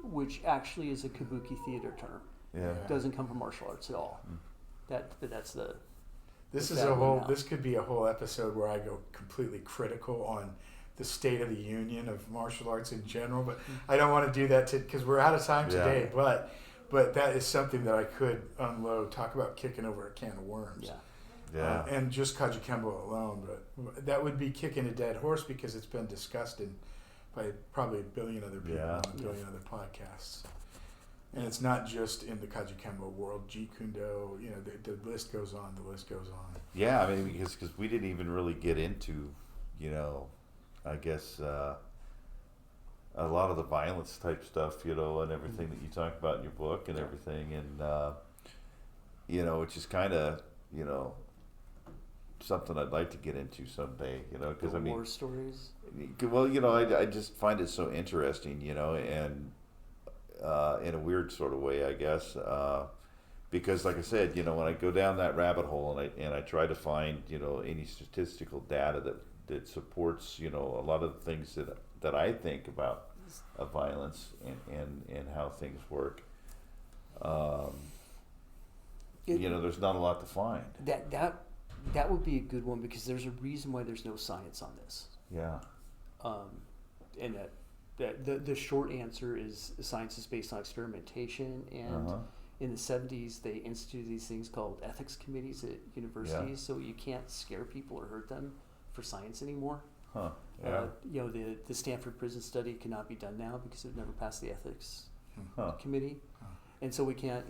which actually is a kabuki theater term. Yeah. It doesn't come from martial arts at all. That's the... This could be a whole episode where I go completely critical on the state of the union of martial arts in general, but I don't want to do that because we're out of time today. But that is something that I could unload. Talk about kicking over a can of worms. Yeah. And just Kajukenbo alone, but that would be kicking a dead horse because it's been discussed by probably a billion other people on a billion other podcasts. And it's not just in the Kajukenbo world. Jiu-Jitsu, the list goes on. The list goes on. Yeah, I mean, because we didn't even really get into, I guess a lot of the violence type stuff, and everything that you talk about in your book and everything, and which is kind of, something I'd like to get into someday, because war stories. Well, I just find it so interesting, and. In a weird sort of way, I guess, because, like I said, when I go down that rabbit hole and I try to find, any statistical data that supports, a lot of the things that I think about violence and how things work, there's not a lot to find. That would be a good one because there's a reason why there's no science on this. Yeah. And the short answer is science is based on experimentation, and in the 70s they instituted these things called ethics committees at universities, so you can't scare people or hurt them for science anymore. The Stanford prison study cannot be done now because it never passed the ethics committee, and so we can't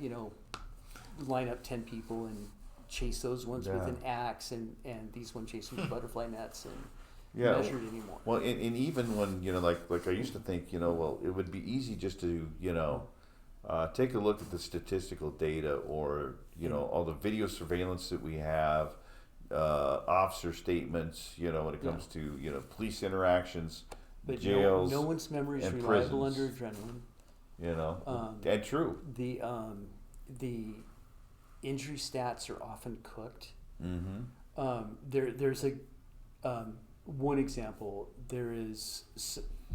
line up 10 people and chase those ones with an axe and these ones chase them with butterfly nets and measured anymore. Well, and even when like I used to think, well, it would be easy just to take a look at the statistical data or all the video surveillance that we have, officer statements, when it comes to police interactions, but jails, no one's memory is and reliable prisons. under adrenaline. You know, and true. The injury stats are often cooked. Mm-hmm. There's a one example. There is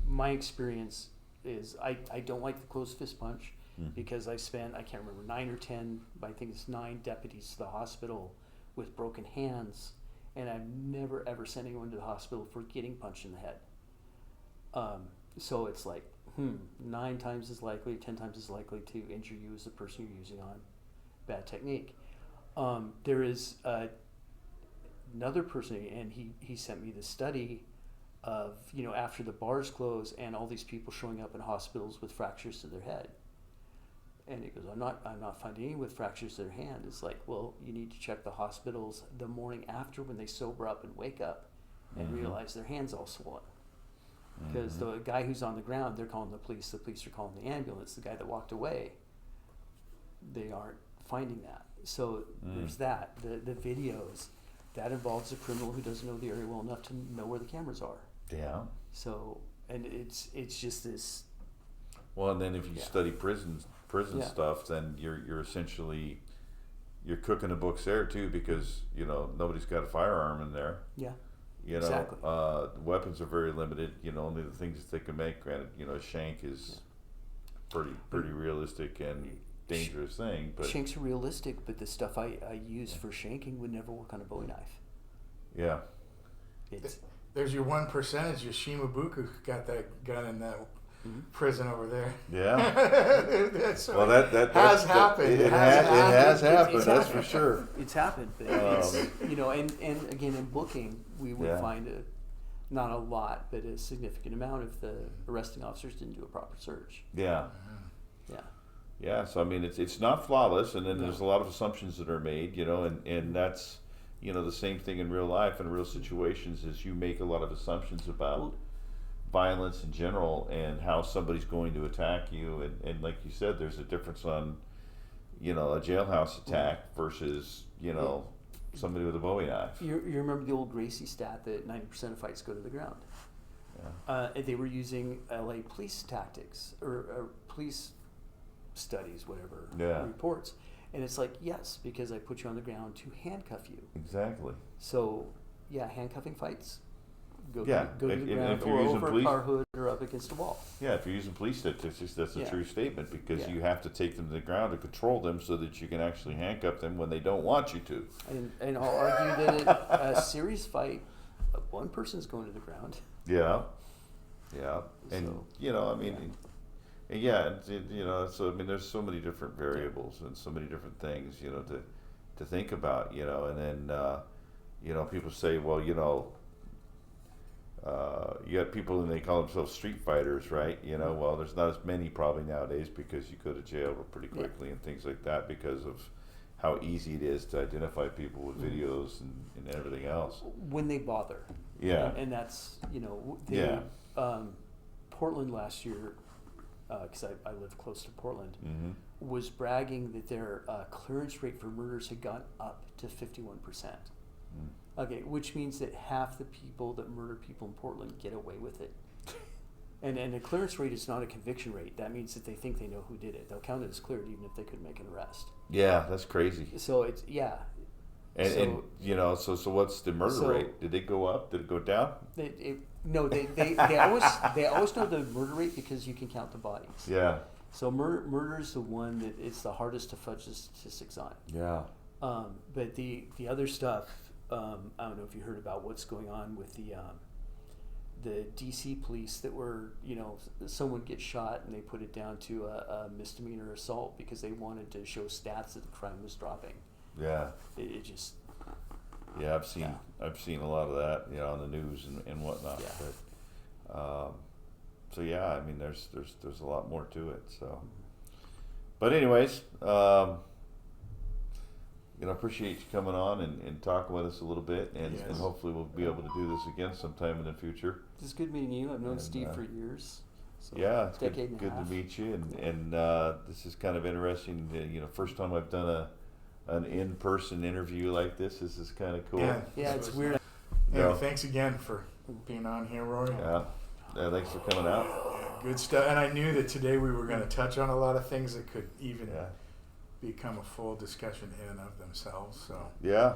my experience is I don't like the closed fist punch because I can't remember 9 or 10, but I think it's 9 deputies to the hospital with broken hands, and I've never ever sent anyone to the hospital for getting punched in the head. So it's like 9 times as likely, 10 times as likely to injure you as the person you're using on bad technique. There is another person, and he sent me the study of, after the bars close and all these people showing up in hospitals with fractures to their head. And he goes, I'm not finding any with fractures to their hand. It's like, well, you need to check the hospitals the morning after when they sober up and wake up and realize their hand's all swollen. Because the guy who's on the ground, they're calling the police are calling the ambulance. The guy that walked away, they aren't finding that. So there's that. The videos, that involves a criminal who doesn't know the area well enough to know where the cameras are. Yeah. So, and it's just this. Well, and then if you study prison stuff, then you're essentially you're cooking the books there too, because nobody's got a firearm in there. Yeah. Exactly. Weapons are very limited. Only the things that they can make. Granted, a shank is pretty realistic and dangerous thing. But shanks are realistic, but the stuff I use for shanking would never work on a Bowie knife. Yeah. There's your 1%, your Shimabuku got that gun in that prison over there. Yeah. Well, that has happened. It has happened. That's for sure. It's happened, but and again in booking we would find not a lot, but a significant amount if the arresting officers didn't do a proper search. Yeah. Yeah. Yeah. So I mean, it's not flawless, and then there's a lot of assumptions that are made, and that's the same thing in real life and real situations is you make a lot of assumptions about violence in general and how somebody's going to attack you, and like you said, there's a difference on a jailhouse attack versus somebody with a Bowie knife. You remember the old Gracie stat that 90% of fights go to the ground. Yeah. They were using LA police tactics or police studies, whatever reports, and it's like, yes, because I put you on the ground to handcuff you. Exactly. So handcuffing fights. Go to and the ground or over a car hood or up against a wall. Yeah, if you're using police statistics, that's a true statement, because you have to take them to the ground to control them so that you can actually handcuff them when they don't want you to. And I'll argue that a serious fight, one person's going to the ground. Yeah. Yeah. And, so, I mean, there's so many different variables and so many different things, to think about, and then, people say, well, you got people and they call themselves street fighters, right? Well, there's not as many probably nowadays because you go to jail pretty quickly and things like that because of how easy it is to identify people with videos and everything else. When they bother. Yeah. And that's, Portland last year, because I live close to Portland, was bragging that their clearance rate for murders had gone up to 51%. Okay, which means that half the people that murder people in Portland get away with it. And a clearance rate is not a conviction rate. That means that they think they know who did it. They'll count it as cleared even if they couldn't make an arrest. Yeah, that's crazy. So it's, So what's the murder rate? Did it go up? Did it go down? They always know the murder rate because you can count the bodies. Yeah. So murder is the one that it's the hardest to fudge the statistics on. Yeah. But the other stuff, I don't know if you heard about what's going on with the DC police that were, someone gets shot and they put it down to a misdemeanor assault because they wanted to show stats that the crime was dropping. Yeah. It just. Yeah, I've seen a lot of that, on the news and whatnot. Yeah. But, so yeah, I mean, there's a lot more to it. So, but anyways, appreciate you coming on and talking with us a little bit, and hopefully we'll be able to do this again sometime in the future. It's good meeting you. I've known Steve for years. So yeah, it's good to meet you, and this is kind of interesting. First time I've done an in-person interview like this. This is kind of cool. Yeah, it's weird. Yeah, thanks again for being on here, Rory. Yeah, thanks for coming out. good stuff. And I knew that today we were going to touch on a lot of things that could even become a full discussion in and of themselves. So yeah.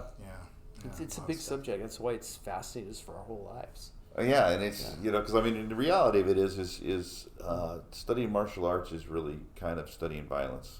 It's a big subject. That's why it's fascinating us for our whole lives. Yeah, and it's because I mean the reality of it is studying martial arts is really kind of studying violence.